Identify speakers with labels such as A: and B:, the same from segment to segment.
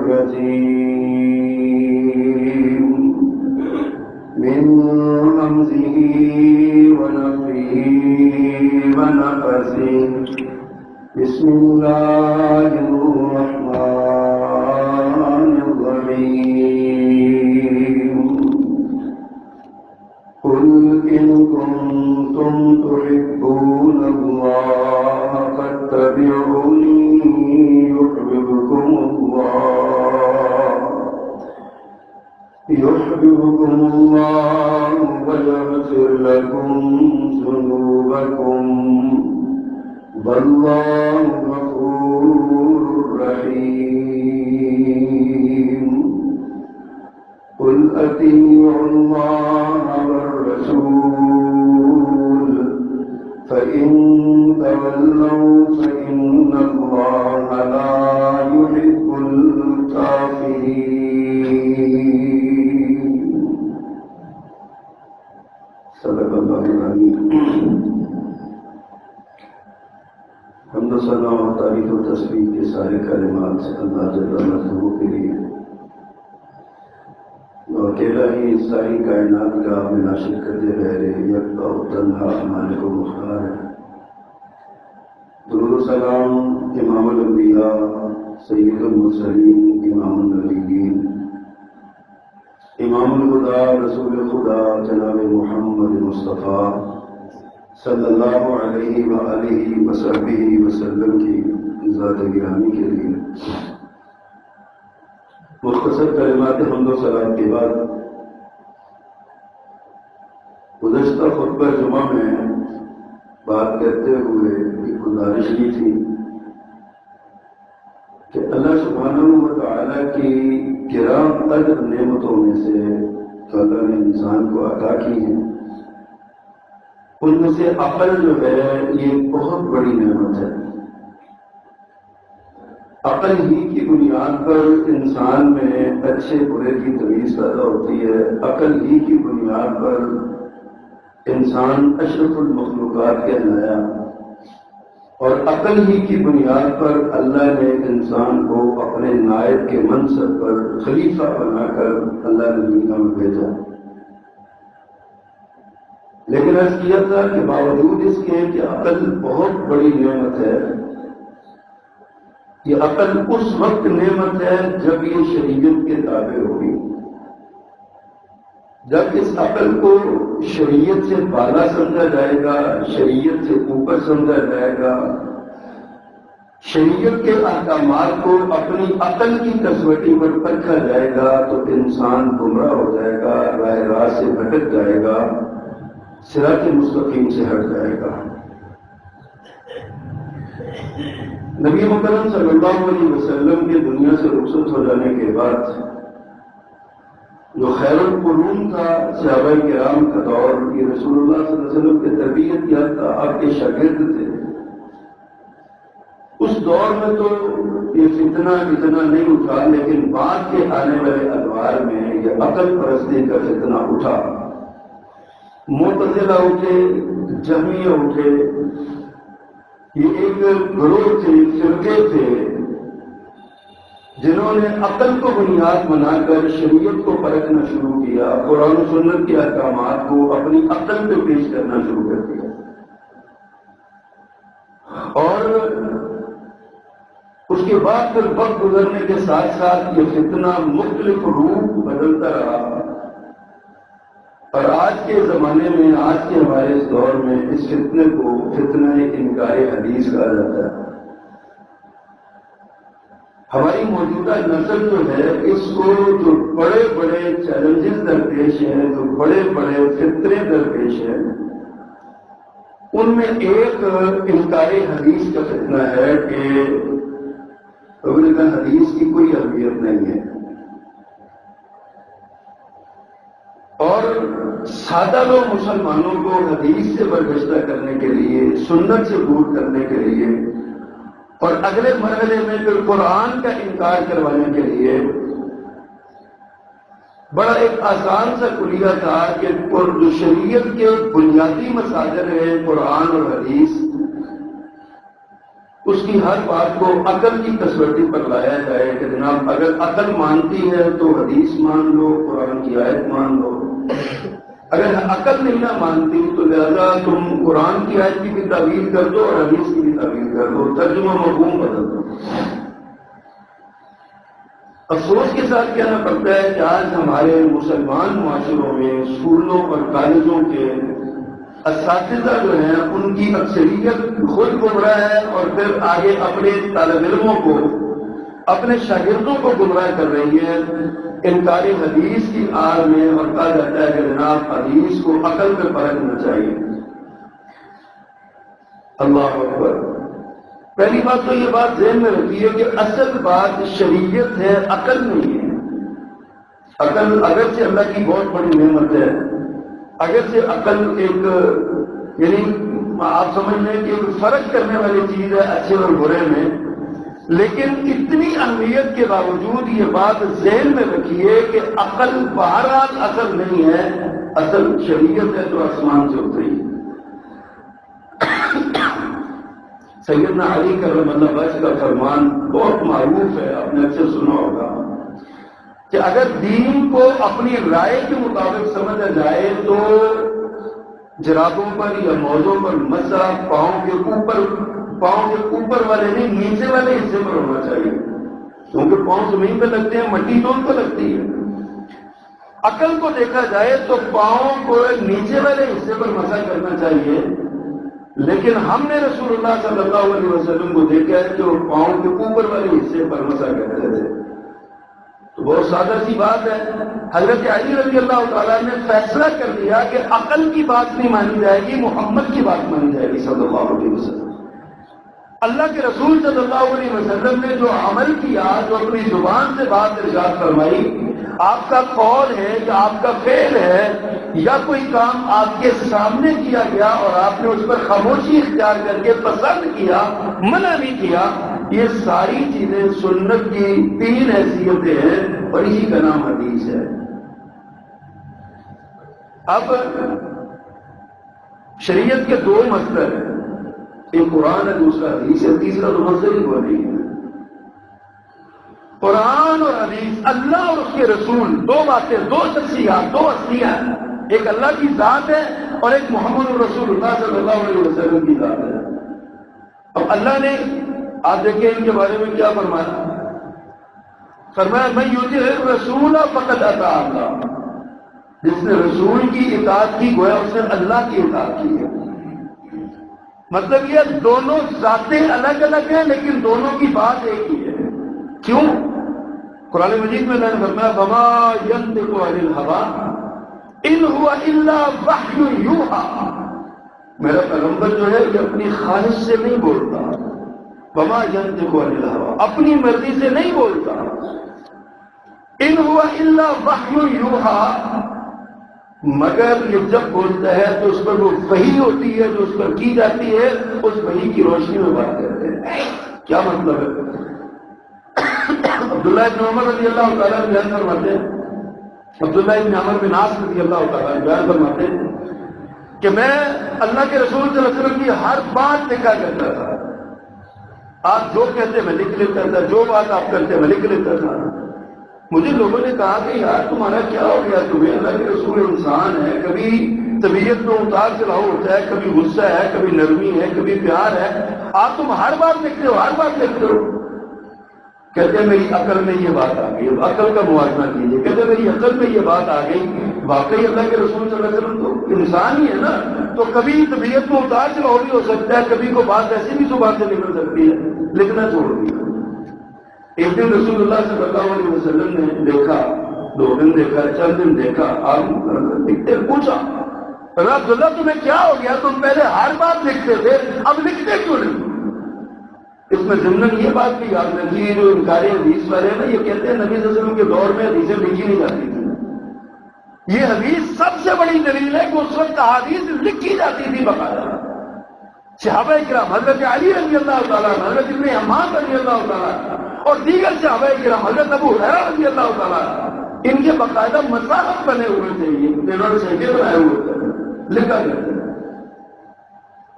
A: الرجيم من همزه ونفخه ونفثه بسم الله الرحمن الرحيم قل إن كنتم تحبون الله فاتبعوني يحببكم الله ويغفر لكم ذنوبكم والله غفور رحيم قل أطيعوا الله والرسول فإن تولوا فإن الله لا يحب الكافرين صدق اللہ العظیم۔ حمد و ثنا اور تعریف و تسبیح کے سارے کلمات اللہ جل جلالہ کے لیے، اکیلا ہی ساری کائنات کا بنا شرکت غیر یکتا و تنہا مالک و مختار ہے۔ درود و سلام امام الانبیاء سید المرسلین امام النبیین امام الہدی رسول خدا جناب محمد مصطفیٰ صلی اللہ علیہ وآلہ وصحبہ وسلم کی ذات گرامی کے لیے مختصر کلمات حمد و ثنا کے بعد گزشتہ خطبہ جمعہ میں بات کرتے ہوئے ایک گزارش کی تھی کہ اللہ سبحانہ و تعالیٰ کی گرام قدر نعمتوں میں سے جو اللہ نے انسان کو عطا کی ہیں، ان میں سے عقل جو ہے یہ بہت بڑی نعمت ہے۔ عقل ہی کی بنیاد پر انسان میں اچھے برے کی تمیز پیدا ہوتی ہے، عقل ہی کی بنیاد پر انسان اشرف المخلوقات کہلایا، اور عقل ہی کی بنیاد پر اللہ نے انسان کو اپنے نائب کے منصب پر خلیفہ بنا کر اللہ نے دنیا میں بھیجا۔ لیکن عرض کیا تھا کہ باوجود اس کے کہ عقل بہت بڑی نعمت ہے، یہ عقل اس وقت نعمت ہے جب یہ شریعت کے تابع ہوگی، جب اس عقل کو شریعت سے بالا سمجھا جائے گا، شریعت سے اوپر سمجھا جائے گا، شریعت کے احکامات کو اپنی عقل کی کسوٹی پر پرکھا جائے گا تو انسان گمراہ ہو جائے گا، راہ راست سے بھٹک جائے گا، صراط مستقیم سے ہٹ جائے گا۔ نبی مکرم صلی اللہ علیہ وسلم کے دنیا سے رخصت ہو جانے کے بعد جو خیر القرون تھا، صحابہ کرام کا دور، یہ رسول اللہ صلی اللہ علیہ وسلم کی تربیت یافتہ آپ کے شاگرد تھے۔ اس دور میں تو یہ فتنہ اتنا نہیں اٹھا، لیکن بعد کے آنے والے ادوار میں یہ عقل پرستی کا فتنہ اٹھا۔ معتزلہ اٹھے، جہمیہ اٹھے، یہ ایک گروہ تھے، فرقے تھے جنہوں نے عقل کو بنیاد بنا کر شریعت کو پرکھنا شروع کیا، قرآن و سنت کے احکامات کو اپنی عقل پہ پیش کرنا شروع کر دیا، اور اس کے بعد پھر وقت گزرنے کے ساتھ ساتھ یہ فتنہ مختلف روپ بدلتا رہا، اور آج کے زمانے میں، آج کے ہمارے اس دور میں اس فتنے کو فتنہ انکار حدیث کہا جاتا ہے۔ ہماری موجودہ نسل جو ہے، اس کو جو بڑے بڑے چیلنجز درپیش ہیں، جو بڑے بڑے فطرے درپیش ہیں، ان میں ایک انکار حدیث کا فتنہ ہے کہ حدیث کی کوئی اہمیت نہیں ہے، اور سادہ لوگ مسلمانوں کو حدیث سے برگشتہ کرنے کے لیے، سنت سے دور کرنے کے لیے، اور اگلے مرحلے میں پھر قرآن کا انکار کروانے کے لیے بڑا ایک آسان سا کلیہ تھا کہ جو شریعت کے بنیادی مصادر ہیں قرآن اور حدیث، اس کی ہر بات کو عقل کی کسوٹی پر لایا جائے کہ جناب اگر عقل مانتی ہے تو حدیث مان لو، قرآن کی آیت مان لو، اگر عقل نہیں نہ مانتی تو لہذا تم قرآن کی آیت کی بھی تعبیر کر دو اور حدیث کی بھی تعبیر کر دو، ترجمہ مفہوم بدل دو۔ افسوس کے ساتھ کہنا پڑتا ہے کہ آج ہمارے مسلمان معاشروں میں اسکولوں اور کالجوں کے اساتذہ جو ہیں ان کی اکثریت خود گمراہ ہے اور پھر آگے اپنے طالب علموں کو، اپنے شاگردوں کو گمراہ کر رہی ہے انکار حدیث کی آڑ میں، اور کہا جاتا ہے کہ جناب حدیث کو عقل میں پرکھنا چاہیے۔ اللہ اکبر۔ پہلی بات تو یہ بات ذہن میں رکھیے کہ اصل بات شریعت ہے، عقل نہیں ہے۔ عقل اگرچہ اللہ کی بہت بڑی نعمت ہے، اگرچہ عقل ایک یعنی آپ سمجھ لیں کہ ایک فرق کرنے والی چیز ہے اچھے اور برے میں، لیکن اتنی اہمیت کے باوجود یہ بات ذہن میں رکھیے کہ عقل بہرحال اصل نہیں ہے، اصل شریعت ہے جو آسمان سے اتری۔ سیدنا علی کرم اللہ وجہ کا فرمان بہت معروف ہے، آپ نے اکثر سنا ہوگا کہ اگر دین کو اپنی رائے کے مطابق سمجھا جائے تو جرابوں پر یا موزوں پر مسا پاؤں کے اوپر والے نہیں، نیچے والے حصے پر ہونا چاہیے، کیونکہ پاؤں زمین پہ لگتے ہیں، مٹی تو ان کو لگتی ہے۔ عقل کو دیکھا جائے تو پاؤں کو نیچے والے حصے پر مسا کرنا چاہیے، لیکن ہم نے رسول اللہ صلی اللہ علیہ وسلم کو دیکھا ہے کہ وہ پاؤں کے اوپر والے حصے پر مسا کرتے تھے۔ تو بہت سادہ سی بات ہے، حضرت علی رضی اللہ تعالیٰ نے فیصلہ کر دیا کہ عقل کی بات نہیں مانی جائے گی، محمد کی بات مانی جائے گی صلی اللہ علیہ وسلم۔ اللہ کے رسول صلی اللہ علیہ وسلم نے جو عمل کیا، جو اپنی زبان سے بات ارشاد فرمائی، آپ کا قول ہے یا آپ کا فعل ہے یا کوئی کام آپ کے سامنے کیا گیا اور آپ نے اس پر خاموشی اختیار کر کے پسند کیا، منع نہیں کیا، یہ ساری چیزیں سنت کی 3 حیثیتیں ہیں اور اسی کا نام حدیث ہے۔ اب شریعت کے 2 مصدر ہیں، ایک قرآن ہے دوسرا حدیث ہے، تیسرا تو مصدر ہی وہ نہیں ہے۔ قرآن اور حدیث، اللہ اور اس کے رسول، 2 باتیں، 2 شخصیات، 2 ہستیاں، ایک اللہ کی ذات ہے اور ایک محمد رسول اللہ صلی اللہ علیہ وسلم کی ذات ہے۔ اب اللہ نے آپ دیکھیں ان کے بارے میں کیا فرمایا، فرمایا من یطع الرسول فقد اطاع اللہ، جس نے رسول کی اطاعت کی گویا اس نے اللہ کی اطاعت کی ہے۔ مطلب یہ دونوں ذاتیں الگ الگ ہیں لیکن دونوں کی بات ایک ہی ہے۔ کیوں؟ قرآن مجید میں اللہ نے فرمایا وما ينطق عن الهوى ان هو الا وحی یوحی، میرا پیغمبر جو ہے یہ اپنی خواہش سے نہیں بولتا، وما ينطق عن الهوى، اپنی مرضی سے نہیں بولتا، ان هو الا وحی یوحی، مگر یہ جب بولتا ہے تو اس پر وہ وحی ہوتی ہے جو اس پر کی جاتی ہے، اس وحی کی روشنی میں بات کرتے ہیں۔ کیا مطلب ہے؟ عبداللہ ابن عمر رضی اللہ تعالیٰ بیان فرماتے ہیں، عبداللہ ابن عمر بن عاص رضی اللہ تعالیٰ بیان فرماتے ہیں کہ میں اللہ کے رسول صلی اللہ علیہ وسلم کی ہر بات لکھا کرتا تھا، آپ جو کہتے میں لکھ لیتا تھا، جو بات آپ کرتے میں لکھ لیتا تھا۔ مجھے لوگوں نے کہا کہ یار تمہارا کیا ہو گیا، تمہیں اللہ کے رسول انسان ہے، کبھی طبیعت میں اتار چڑھاؤ ہوتا ہے، کبھی غصہ ہے، کبھی نرمی ہے، کبھی پیار ہے، آپ تم ہر بات لکھتے ہو، ہر بات لکھتے ہو۔ کہتے ہیں میری عقل میں یہ بات آ گئی، عقل کا موازنہ کیجیے، کہتے ہیں میری عقل میں یہ بات آ گئی، واقعی اللہ کے رسول صلی اللہ علیہ وسلم تو انسان ہی ہے نا، تو کبھی طبیعت میں اتار چڑھاؤ بھی ہو سکتا ہے، کبھی کو بات ایسی بھی زبان سے نکل سکتی ہے، لکھنا چھوڑ دیا۔ ایک دن رسول اللہ صلی اللہ علیہ وسلم نے دیکھا، 2 دن دیکھا، 4 دن دیکھا، آپ لکھتے، پوچھا عبداللہ تمہیں کیا ہو گیا، تم پہلے ہر بات لکھتے تھے اب لکھتے کیوں نہیں؟ اس میں ضمن یہ بات بھی یاد رکھیے، جو انکار حدیث والے ہیں نا، یہ کہتے ہیں نبی صلی اللہ علیہ وسلم کے دور میں حدیثیں لکھی نہیں جاتی تھی۔ یہ حدیث سب سے بڑی دلیل ہے کہ اس وقت احادیث لکھی جاتی تھی باقاعدہ۔ صحابہ کرام حضرت علی رضی اللہ تعالیٰ، حضرت ابن عمار رضی اللہ تعالیٰ اور دیگر صحابہ کرام، حضرت ابو ہریرہ رضی اللہ تعالیٰ، ان کے باقاعدہ مصاحف بنے ہوئے تھے، یہ انہوں نے صحیفے بنائے ہوئے تھے، لکھا کرتے تھے۔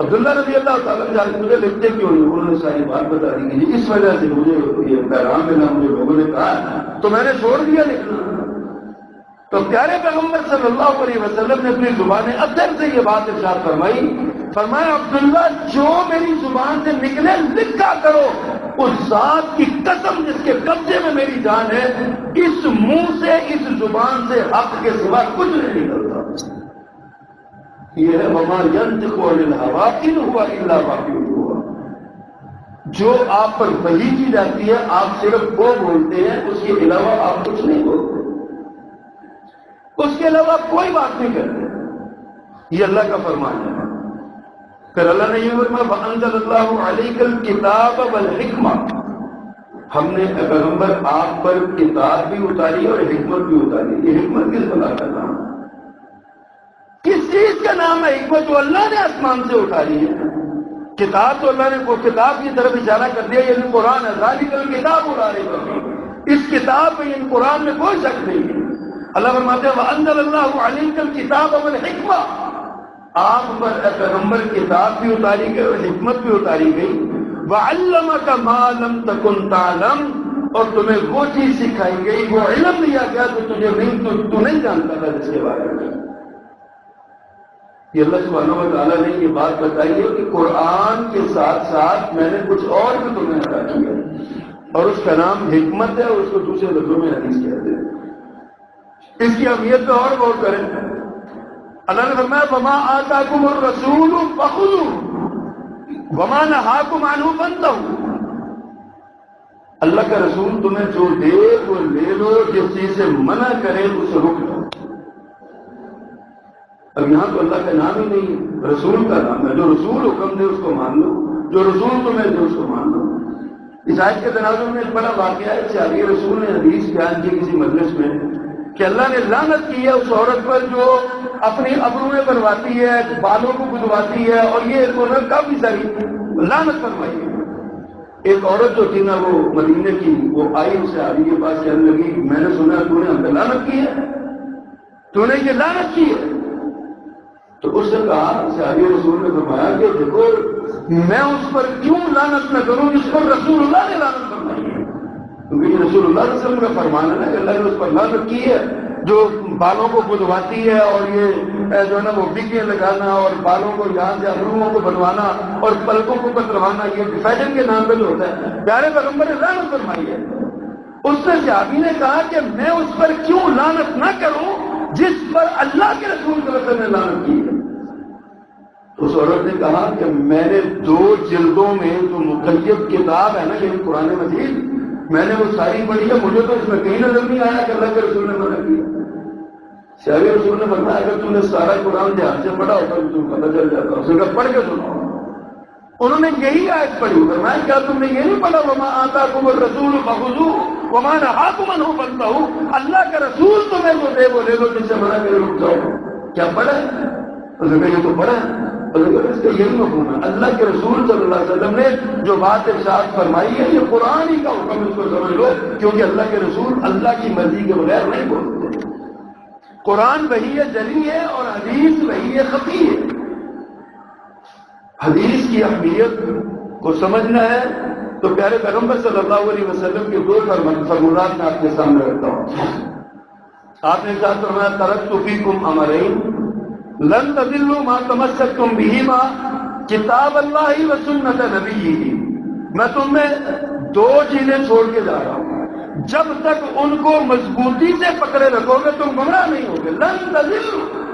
A: عبداللہ رضی اللہ تعالیٰ عنہ مجھے لکھتے کیوں نہیں؟ انہوں نے ساری بات بتا دی کہ اس وجہ سے مجھے یہ پیغام ملا، مجھے لوگوں نے کہا تو میں نے چھوڑ دیا لکھنا۔ تو پیارے پیغمبر صلی اللہ علیہ وسلم نے اپنی زبان اطہر سے یہ بات ارشاد فرمائی، فرمایا عبداللہ جو میری زبان سے نکلے لکھا کرو، اس ذات کی قسم جس کے قبضے میں میری جان ہے، اس منہ سے اس زبان سے حق کے سوا کچھ نہیں نکلتا۔ یہ ہے وما ينطق عن الهوى ان هو الا وحی یوحی، جو آپ پر وحی کی جاتی ہے آپ صرف وہ بولتے ہیں، اس کے علاوہ آپ کچھ نہیں بولتے، اس کے علاوہ کوئی بات نہیں کرتے۔ یہ اللہ کا فرمان ہے۔ پھر اللہ نے یہ فرمایا وَأَنزَلَ اللَّهُ عَلَيْكَ الْكِتَابَ وَالْحِكْمَةَ، ہم نے پیغمبر آپ پر کتاب بھی اتاری اور حکمت بھی اتاری۔ یہ حکمت کس بلا کا نام ہے؟ کس چیز کا نام ہے حکمت؟ جو اللہ نے آسمان سے اتاری ہے۔ کتاب تو اللہ نے وہ کتاب کی طرف اشارہ کر دیا، یہ قرآن ہے، ذالک الکتاب لا ریب فیہ، اس کتاب میں ان قرآن میں کوئی شک نہیں ہے۔ اللہ فرماتے ہیں وَأَنزَلَ اللَّهُ عَلَيْكَ الْكِتَابَ وَالْحِكْمَةَ، آپ پر اے پیغمبر کتاب بھی اتاری گئی اور حکمت بھی اتاری گئی۔ وَعَلَّمَكَ مَا لَمْ تَكُنْ تَعْلَمْ، اور تمہیں وہ چیز سکھائی گئی، وہ علم دیا گیا جو تجھے نہیں تو نہیں جانتا تھا جس کے بارے میں۔ یہ اللہ سبحانہ و تعالیٰ نے یہ بات بتائی ہے کہ قرآن کے ساتھ ساتھ میں نے کچھ اور بھی تمہیں عطا کیا، اور اس کا نام حکمت ہے، اور اس کو دوسرے لفظوں میں حدیث کہتے ہیں۔ اس کی اہمیت پہ اور غور کریں۔ اللہ نے فرمایا وما آتاکم الرسول فخذوہ وما نہاکم عنہ فانتہوا، اللہ کا رسول تمہیں جو دے وہ لے لو، جس چیز سے منع کرے اس سے رک لو۔ اب یہاں تو اللہ کا نام ہی نہیں ہے، رسول کا نام ہے۔ جو رسول حکم دے اس کو مان لو، جو رسول تمہیں دے اس کو مان لو۔ اس آیت کے تناظر میں ایک بڑا واقعہ ہے، صحابی رسول نے حدیث بیان کی کسی مجلس میں کہ اللہ نے لعنت کی ہے اس عورت پر جو اپنی ابرویں بنواتی ہے، بالوں کو گدواتی ہے، اور یہ عورت کافی ساری لعنت فرمائی ہے۔ ایک عورت جو تھی نا وہ مدینے کی، وہ آئی اس صحابی کے پاس کہنے لگی میں نے سنا تو نے ہم پہ لعنت کی ہے، تو نے یہ لعنت کی ہے۔ تو اس نے کہا، صحابی رسول نے فرمایا کہ دیکھو میں اس پر کیوں لعنت نہ کروں جس پر رسول اللہ نے لعنت فرمائی ہے، کیونکہ یہ رسول اللہ صلی اللہ علیہ وسلم کا فرمان ہے نا کہ اللہ نے اس پر لعنت کی ہے جو بالوں کو گدواتی ہے، اور یہ جو ہے نا وہ بگیاں لگانا اور بالوں کو یہاں سے ابروؤں کو بنوانا اور پلکوں کو کتروانا، یہ فیشن کے نام پہ جو ہوتا ہے، پیارے پیغمبر نے لعنت فرمائی ہے۔ اس نے صحابی نے کہا کہ میں اس پر کیوں لعنت نہ کروں جس پر اللہ کے رسول صلی اللہ علیہ وسلم نے لعنت کی ہے۔ اس عورت نے کہا کہ میں نے 2 جلدوں میں جو مقید کتاب ہے نا یہ قرآن مجید، میں نے وہ ساری پڑھی ہے، مجھے تو اس میں کہیں نظر نہیں آیا کہ اللہ کے رسول نے منع کیا۔ صحابی رسول نے فرمایا اگر تم نے سارا قرآن دھیان سے پڑھا ہوتا تو تمہیں پتہ چل جاتا۔ اس نے کہا پڑھ کے سنو۔ انہوں نے یہی آیت پڑھی، فرمایا کیا تم نے یہ نہیں پڑھا وما آتاکم الرسول فخذوہ وما نہاکم عنہ فانتہوا، اللہ کا رسول تمہیں جو دے وہ لے لو، جس سے منع کرے رک جاؤ۔ کیا پڑھا؟ اس نے کہا یہ تو پڑھا ہے۔ اس کا یہی مفہوم ہے، اللہ کے رسول صلی اللہ علیہ وسلم نے جو بات ارشاد فرمائی ہے یہ قرآن ہی کا حکم، اس کو سمجھ لو، کیونکہ اللہ کے رسول اللہ کی مرضی کے بغیر نہیں بولتے۔ قرآن وحی جلی ہے اور حدیث وحی خفی ہے۔ حدیث کی اہمیت کو سمجھنا ہے تو پیارے پیغمبر صلی اللہ علیہ وسلم کے 2 فرمانات میں آپ کے سامنے رکھتا ہوں۔ آپ نے ارشاد فرمایا ترکت فیکم امرین لن تضلوا ما تمسکتم بہما کتاب اللہ و سنت نبیہ، میں تمہیں 2 چیزیں چھوڑ کے جا رہا ہوں، جب تک ان کو مضبوطی سے پکڑے رکھو گے تم گمراہ نہیں ہوگے۔ لن تضلوا،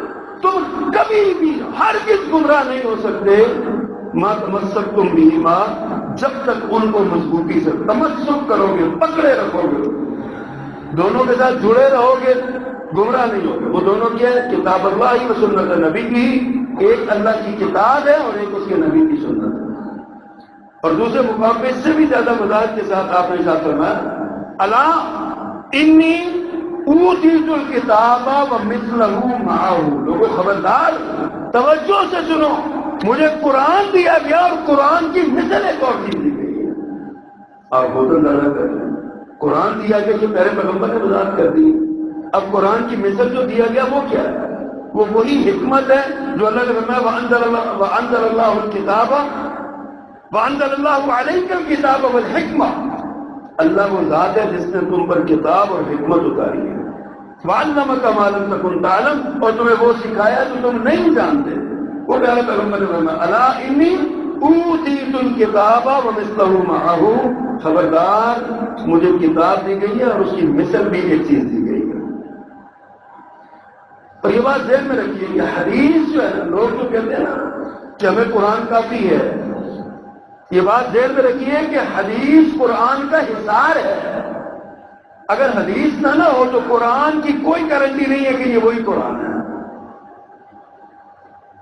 A: تم کبھی بھی ہرگز گمراہ نہیں ہو سکتے، ما تمسکتم بہما، جب تک ان کو مضبوطی سے تمسک کرو گے، پکڑے رکھو گے، دونوں کے ساتھ جڑے رہو گے، گمراہ نہیں ہوگے۔ وہ دونوں کیا ہے؟ کتاب اللہ و سنت نبی کی، ایک اللہ کی کتاب ہے اور ایک اس کے نبی کی سنت ہے۔ اور دوسرے مقام پہ اس سے بھی زیادہ وضاحت کے ساتھ آپ نے ارشاد فرمایا الا انی اوتیت الکتاب ومثلہ معہ، لوگوں خبردار توجہ سے سنو، مجھے قرآن دیا گیا اور قرآن کی مثل ایک اور چیز دی گئی ہے۔ آپ بہت اندازہ کر لیں، قرآن دیا گیا جو پیارے پیغمبر نے وضاحت کر دی، اب قرآن کی مثل جو دیا گیا وہ کیا ہے؟ وہ وہی حکمت ہے جو اللہ نے فرمایا وَأَنزَلَ اللَّهُ الْكِتَابَ وَأَنزَلَ اللَّهُ عَلَيْكَ الْكِتَابَ وَالْحِكْمَةَ، اللہ وہ ذات ہے جس نے تم پر کتاب اور حکمت اتاری ہے، وَعَلَّمَكَ مَا لَمْ تَكُنْ تَعْلَمْ، اور تمہیں وہ سکھایا جو تم نہیں جانتے۔ وہ پیارے پیغمبر نے فرمایا الا انی اوتیت الکتاب ومثلہ معہ، خبردار مجھے کتاب دی گئی ہے اور اس کی مثل بھی ایک چیز دی گئی ہے۔ اور یہ بات ذہن میں رکھیے کہ حدیث جو ہے نا، لوگ جو کہتے ہیں نا کہ ہمیں قرآن کافی ہے، یہ بات ذہن میں رکھیے کہ حدیث قرآن کا حصار ہے۔ اگر حدیث نہ ہو تو قرآن کی کوئی گارنٹی نہیں ہے کہ یہ وہی قرآن ہے۔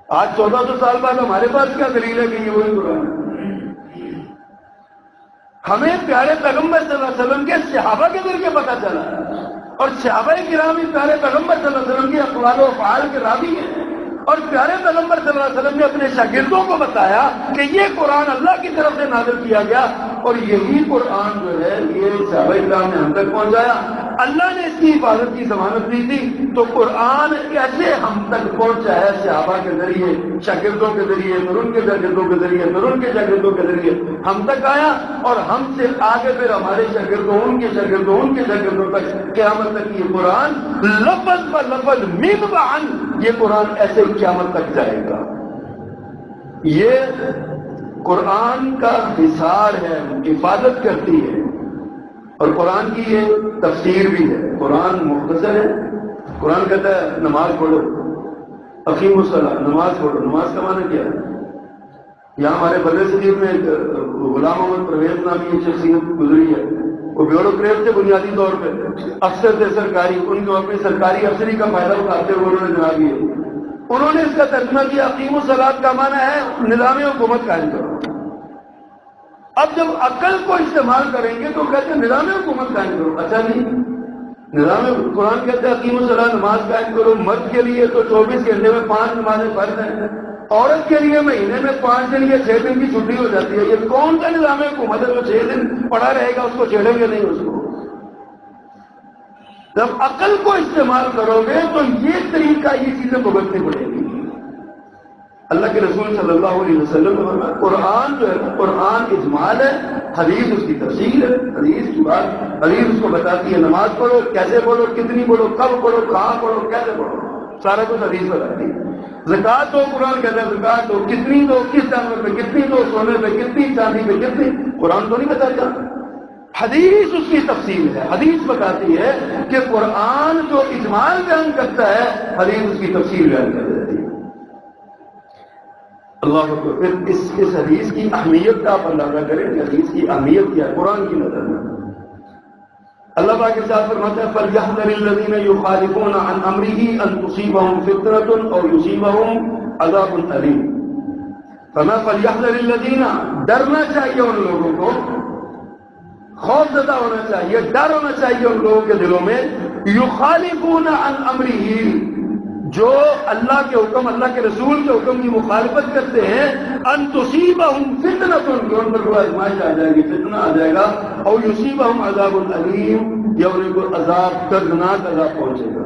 A: آج 1400 سال بعد ہمارے پاس کیا دلیل ہے کہ یہ وہی قرآن ہے؟ ہمیں پیارے پیغمبر صلی اللہ علیہ وسلم کے صحابہ کے ذریعے پتہ چلا، اور صحابہ کرام پیارے پیغمبر صلی اللہ علیہ وسلم کے اقوال و افعال کے راوی ہیں، اور پیارے پیغمبر صلی اللہ علیہ وسلم نے اپنے شاگردوں کو بتایا کہ یہ قرآن اللہ کی طرف سے نازل کیا گیا، اور یہی قرآن جو ہے یہ صحابہ کرام نے ہم تک پہنچایا۔ اللہ نے اس کی حفاظت کی ضمانت دی تھی، تو قرآن کیسے ہم تک پہنچا ہے؟ صحابہ کے ذریعے، شاگردوں کے ذریعے، پھر ان کے شاگردوں کے ذریعے، پھر ان کے شاگردوں کے ذریعے ہم تک آیا، اور ہم سے آگے پھر ہمارے شاگردوں، ان کے شاگردوں، ان کے شاگردوں تک قیامت تک یہ قرآن لفظ ب لفظ میم بعن یہ قرآن ایسے قیامت تک جائے گا۔ یہ قرآن کا حصار ہے، حفاظت کرتی ہے، اور قرآن کی یہ تفسیر بھی ہے۔ قرآن مختصر ہے، قرآن کہتا ہے نماز پڑھو، اقیم الصلاۃ، نماز پڑھو۔ نماز کا معنی کیا ہے؟ یہاں ہمارے بر صغیر میں ایک غلام محمد پرویز نامی ایک شخصیت گزری ہے، وہ بیوروکریٹ تھے بنیادی طور پہ، افسر تھے سرکاری، ان کو اپنی سرکاری افسری کا فائدہ اٹھاتے ہوئے انہوں نے جناب یہ انہوں نے اس کا ترجمہ کیا اقیم الصلاۃ کا معنی ہے نظام حکومت قائم کرو۔ اب جب عقل کو استعمال کریں گے تو کہتے ہیں نظام حکومت قائم کرو۔ اچھا نہیں، نظام قرآن کہتے ہیں اقیم الصلاۃ، نماز قائم کرو۔ مرد کے لیے تو 24 گھنٹے میں 5 نمازیں فرض ہیں، عورت کے لیے مہینے میں 5 دن یا 6 دن کی چھٹی ہو جاتی ہے۔ یہ کون سا نظام حکومت ہے جو 6 دن پڑا رہے گا، اس کو چھیڑیں گے نہیں اس کو؟ جب عقل کو استعمال کرو گے تو یہ طریقہ، یہ چیزیں بھگتنی پڑے گی۔ اللہ کے رسول صلی اللہ علیہ وسلم نے فرمایا قرآن جو ہے قرآن اجمال ہے، حدیث اس کی تفصیل ہے، حدیث کی بات، حدیث اس کو بتاتی ہے نماز پڑھو، کیسے پڑھو، کتنی پڑھو، کب پڑھو، کہاں پڑھو، کیسے پڑھو، سارا کچھ حدیث بتاتی ہے۔ زکات دو، قرآن کہتا ہے زکات دو، کتنی دو، کس جانور پہ کتنی دو، سونے پہ کتنی، چاندی پہ کتنی، قرآن تو نہیں بتاتا، حدیث اس کی تفصیل ہے۔ حدیث بتاتی ہے کہ قرآن جو اجمال بیان کرتا ہے، حدیث اس کی تفصیل بیان کر دیتی ہے۔ اللہ اکبر۔ پھر اس حدیث کی اہمیت کا آپ اندازہ کریں کہ حدیث کی اہمیت کیا ہے قرآن کی نظر میں۔ اللہ پاک ارشاد فرماتا ہے فَلْيَحْذَرِ الَّذِينَ يُخَالِفُونَ عَنْ أَمْرِهِ أَن تُصِيبَهُمْ فِتْنَةٌ أَوْ يُصِيبَهُمْ عَذَابٌ أَلِيمٌ۔ فرمایا فَلْيَحْذَرِ الَّذِينَ، ڈرنا چاہیے ان لوگوں کو، خوف زدہ ہونا چاہیے، ڈر ہونا چاہیے ان لوگوں کے دلوں میں، یخالفون عن امرہ، جو اللہ کے حکم، اللہ کے رسول کے حکم کی مخالفت کرتے ہیں، ان تصیبہم فتنۃ، کہ ان پر کوئی آزمائش آ جائے گی، فتنہ آ جائے گا، او یصیبہم عذاب علیم، یا انہیں کوئی عذاب، دردناک عذاب پہنچے گا۔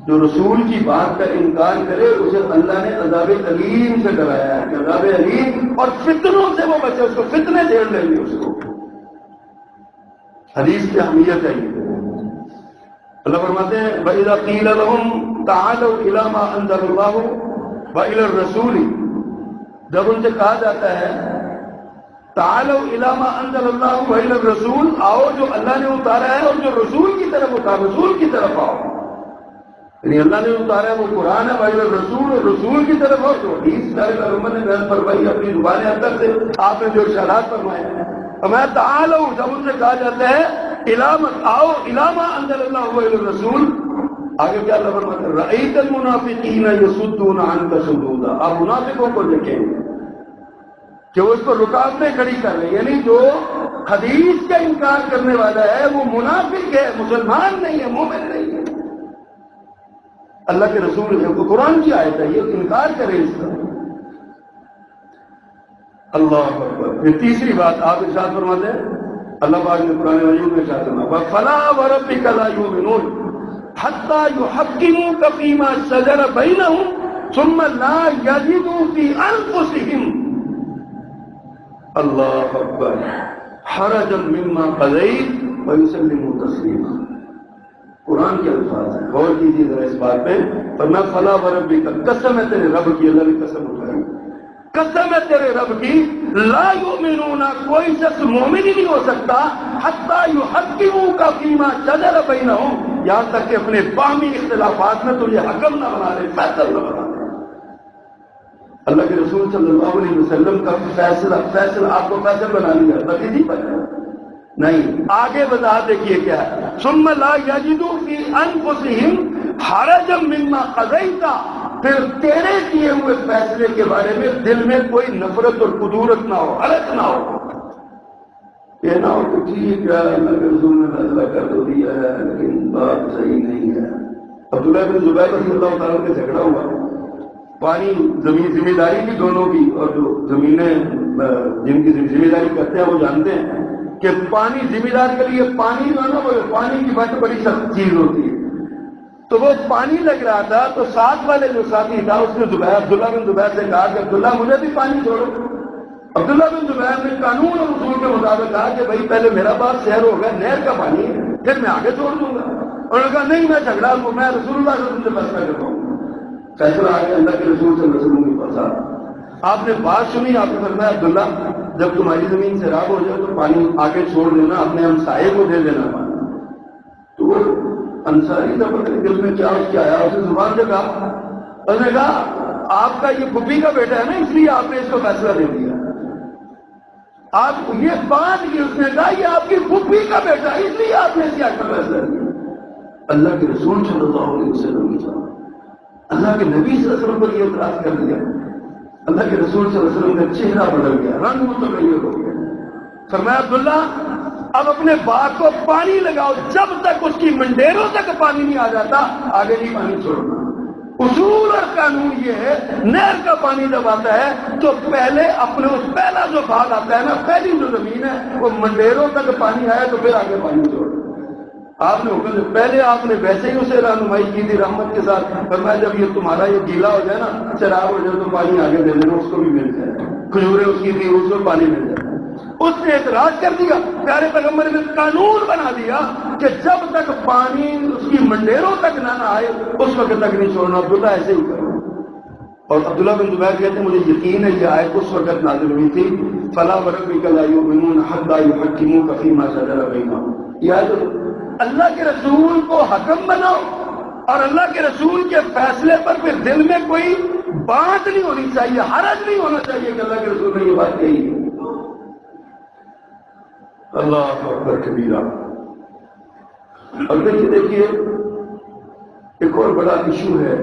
A: جو رسول کی بات کا انکار کرے اسے اللہ نے عذاب علیم سے ڈرایا ہے کہ عذاب علیم اور فتنوں سے وہ بچے، اس کو فتنے جھیل لیں گے اس کو۔ حدیث کی اہمیت ہے یہ۔ اللہ فرماتے ہیں وَإِذَا قِيلَ لَهُمْ تَعَالَوْا إِلَىٰ مَا أَنزَلَ اللَّهُ وَإِلَى الرَّسُولِ، جب ان سے کہا جاتا ہے تَعَالَوْا إِلَىٰ مَا أَنزَلَ اللَّهُ وَإِلَى الرَّسُولِ، آؤ جو اللہ نے اتارا ہے اور جو رسول کی طرف اتارا، رسول کی طرف آؤ، یعنی اللہ نے اتارا ہے وہ قرآن ہے، وَإِلَى الرَّسُولِ، اور رسول کی طرف آؤ۔ جو حدیث سارے پیغمبر نے بیان فرمائی اپنی زبان اطہر سے، آپ نے جو ارشادات فرمائے ہیں، ہمیں تعالوا، جب ان سے کہا جاتا ہے آؤ الی ما انزل اللہ وإلی الرسول، آگے کیا اللہ فرماتا ہے رأیت المنافقین یصدون عنک صدودا، آپ منافقوں کو دیکھیں کہ وہ اس کو رکاوٹیں کھڑی کر رہے ہیں، یعنی جو حدیث کا انکار کرنے والا ہے وہ منافق ہے، مسلمان نہیں ہے، مومن نہیں ہے۔ اللہ کے رسول ہے، قرآن کی آیت ہے، یہ انکار کرے اس کا۔ اللہ اکبر۔ پھر تیسری بات آپ ارشاد فرماتے ہیں اللہ پاک نے قرآن مجید میں ارشاد فرمایا فَلَا وَرَبِّكَ لَا يُؤْمِنُونَ، حتی یحکموک فیما شجر بینہم ثم لا یجدوا فی انفسہم اللہ اکبر حرجا مما قضیت ویسلموا تسلیما. قرآن کے الفاظ ہیں، غور کیجیے ذرا اس بات پہ. فرمایا فلا وربک، قسم ہے تیرے رب کی، اللہ نے قسم اٹھائی، قسم ہے تیرے رب کی، لا یؤمنون، کوئی شخص مومن ہی نہیں ہو سکتا، حتی یحکموک فیما شجر بینہم، یہاں تک کہ اپنے باہمی اختلافات میں تجھے حکم نہ بنا لے، فیصل نہ بنا لے. اللہ کے رسول صلی اللہ علیہ وسلم کا فیصلہ آپ کو فیصل بنا لیا بتیجی پر نہیں. آگے وضاحت دیکھیے کیا ہے. ثم لا یجدوا فی انفسہم حرجا مما قضیت، پھر تیرے کیے ہوئے فیصلے کے بارے میں دل میں کوئی نفرت اور کدورت نہ ہو، حرج نہ ہو. یہ نہ ہو کہ ٹھیک ہے اللہ کے رسول نے فیصلہ کر تو دیا ہے لیکن بات صحیح نہیں ہے. عبداللہ بن زبیر رضی اللہ تعالیٰ کا جھگڑا ہوا، پانی زمین ذمہ داری بھی دونوں کی، اور جو زمینیں جن کی ذمہ داری کرتے ہیں وہ جانتے ہیں کہ پانی ذمہ دار کے لیے پانی جو ہے نا، وہ پانی کی بات بڑی سخت چیز ہوتی ہے. تو وہ پانی لگ رہا تھا تو ساتھ والے جو ساتھی تھا اس نے عبداللہ بن زبیر سے کہا کہ عبداللہ مجھے بھی پانی چھوڑو. عبداللہ بن زبیر نے قانون اور اصول کے مطابق کہا کہ بھائی پہلے میرا بات شہر ہو گیا، نہر کا پانی ہے، پھر میں آگے چھوڑ دوں گا. اور انہوں نے کہا نہیں، میں جھگڑا ہوں، میں رسول اللہ صلی اللہ علیہ وسلم سے فیصلہ کرتا ہوں. فیصلہ آ گیا اللہ کے رسول صلی اللہ علیہ وسلم کے پاس. آپ نے بات سنی، آپ نے فرمایا عبداللہ جب تمہاری زمین سیراب ہو جائے تو پانی آگے چھوڑ دینا، اپنے ہمسائے کو دے دینا پانی. تو وہ انصاری تھا، پتہ نہیں دل میں کیا اس کے آیا، اس نے زبان سے کہا، اس نے کہا آپ کا یہ پھپھی کا بیٹا ہے نا، اس لیے آپ نے اس کو فیصلہ دے دیا. آپ یہ بات کی، اس نے کہا یہ آپ کی پھپھی کا بیٹا ہے اس لیے آپ نے اس کا فیصلہ دیا. اللہ کے رسول صلی اللہ علیہ وسلم نے کہا، اللہ کے نبی صلی اللہ علیہ وسلم پر یہ اعتراض کر دیا. اللہ کے رسول صلی اللہ علیہ وسلم کا چہرہ بدل گیا، رنگ متغیر ہو گیا. فرمایا عبداللہ اب اپنے باغ کو پانی لگاؤ، جب تک اس کی منڈیروں تک پانی نہیں آ جاتا آگے نہیں پانی چھوڑنا. اصول اور قانون یہ ہے، نہر کا پانی جب آتا ہے تو پہلے اپنے اس پہلا جو بھاگ آتا ہے نا، پہلی جو زمین ہے وہ منڈیروں تک پانی آیا تو پھر آگے پانی چھوڑنا. آپ نے حکم سے پہلے آپ نے ویسے ہی اسے رہنمائی کی تھی رحمت کے ساتھ. فرمایا جب یہ تمہارا یہ گیلا ہو جائے نا، شراب ہو جائے تو پانی آگے دے دینا، اس کو بھی مل جائے. کھجوریں اس کی تھی، اس کو پانی مل جائے. اس نے اعتراض کر دیا. پیارے پیغمبر نے قانون بنا دیا کہ جب تک پانی اس کی منڈیروں تک نہ آئے اس وقت تک نہیں چھوڑنا. عبداللہ ایسے ہی کرو. اور عبداللہ بن زبیر کہتے ہیں مجھے یقین ہے یہ آیت اس وقت نازل ہوئی تھی، فلا وربک لا یؤمنون حتی یحکموک فیما شجر بینہم. یہ آیت اللہ کے رسول کو حکم بناؤ اور اللہ کے رسول کے فیصلے پر پھر دل میں کوئی بات نہیں ہونی چاہیے، حرج نہیں ہونا چاہیے کہ اللہ کے رسول نے یہ بات کہی. اللہ اکبر کبیرہ. اب دیکھیے ایک اور بڑا ایشو ہے.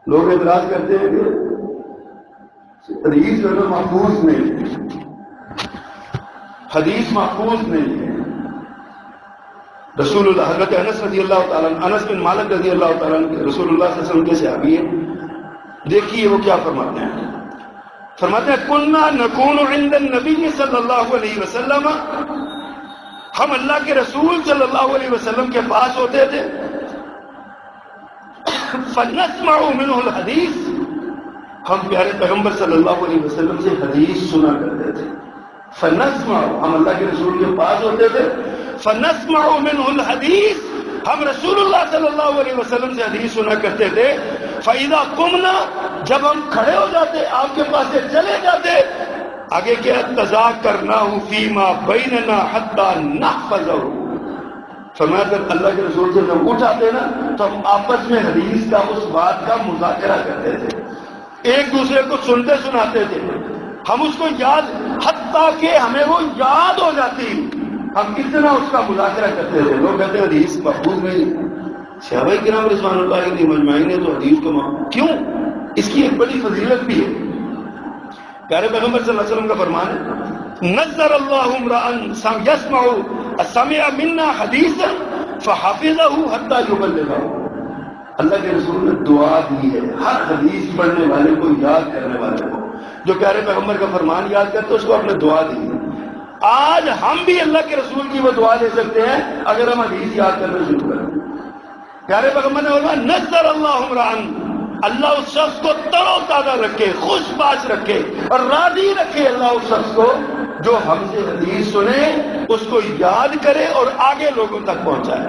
A: لوگ اعتراض کرتے ہیں کہ حدیث جو ہے محفوظ نہیں ہے، حدیث محفوظ نہیں ہے. رسول اللہ حضرت انس رضی اللہ تعالیٰ انس بن مالک رضی اللہ تعالیٰ رسول اللہ صلی اللہ علیہ وسلم کے صحابی ہیں. دیکھیے وہ کیا فرماتے ہیں. فرماتے ہیں کننا نکون عند النبی صلی اللہ علیہ وسلم، ہم اللہ کے رسول صلی اللہ علیہ وسلم کے پاس ہوتے تھے. فنسمع منہ الحدیث، ہم پیارے پیغمبر صلی اللہ علیہ وسلم سے حدیث سنا کرتے تھے. فنسمع، ہم اللہ کے رسول کے پاس ہوتے تھے. فنسمع منہ الحدیث، ہم رسول اللہ صلی اللہ علیہ وسلم سے حدیث سنا کرتے تھے. فَإِذَا قُمْنَا، جب ہم کھڑے ہو جاتے آپ کے پاس سے چلے جاتے، آگے کیا تذاکرناہ فیما بیننا حتی نحفظہ. فرمایا جب اللہ کے رسول سے جب اٹھاتے نا تو ہم آپس میں حدیث کا اس بات کا مذاکرہ کرتے تھے، ایک دوسرے کو سنتے سناتے تھے. ہم اس کو یاد، حتیٰ کہ ہمیں وہ یاد ہو جاتی، ہم اتنا اس کا مذاکرہ کرتے تھے. لوگ کہتے ہیں حدیث محفوظ نہیں. صحابہ کرام رضوان اللہ علیہ مجمعین نے تو حدیث کو کیوں، اس کی ایک بڑی فضیلت بھی ہے. پیارے پیغمبر صلی اللہ علیہ وسلم کا فرمان ہے نظر اللہ امرأ یسمع سمع منا حدیثا فحفظہ حتی یبلغہ. اللہ کے رسول نے دعا دی ہے ہر حدیث پڑھنے والے کو، یاد کرنے والے کو، جو پیارے پیغمبر کا فرمان یاد کرتے اس کو اپنے دعا دی. آج ہم بھی اللہ کے رسول کی وہ دعا لے سکتے ہیں اگر ہم حدیث یاد کرنا شروع کریں. پیارے پیغمبر نے فرمایا نصر اللہ عمران، اللہ اس شخص کو تر و تازہ رکھے، خوش باش رکھے اور راضی رکھے اللہ اس شخص کو جو ہم سے حدیث سنے، اس کو یاد کرے اور آگے لوگوں تک پہنچائے۔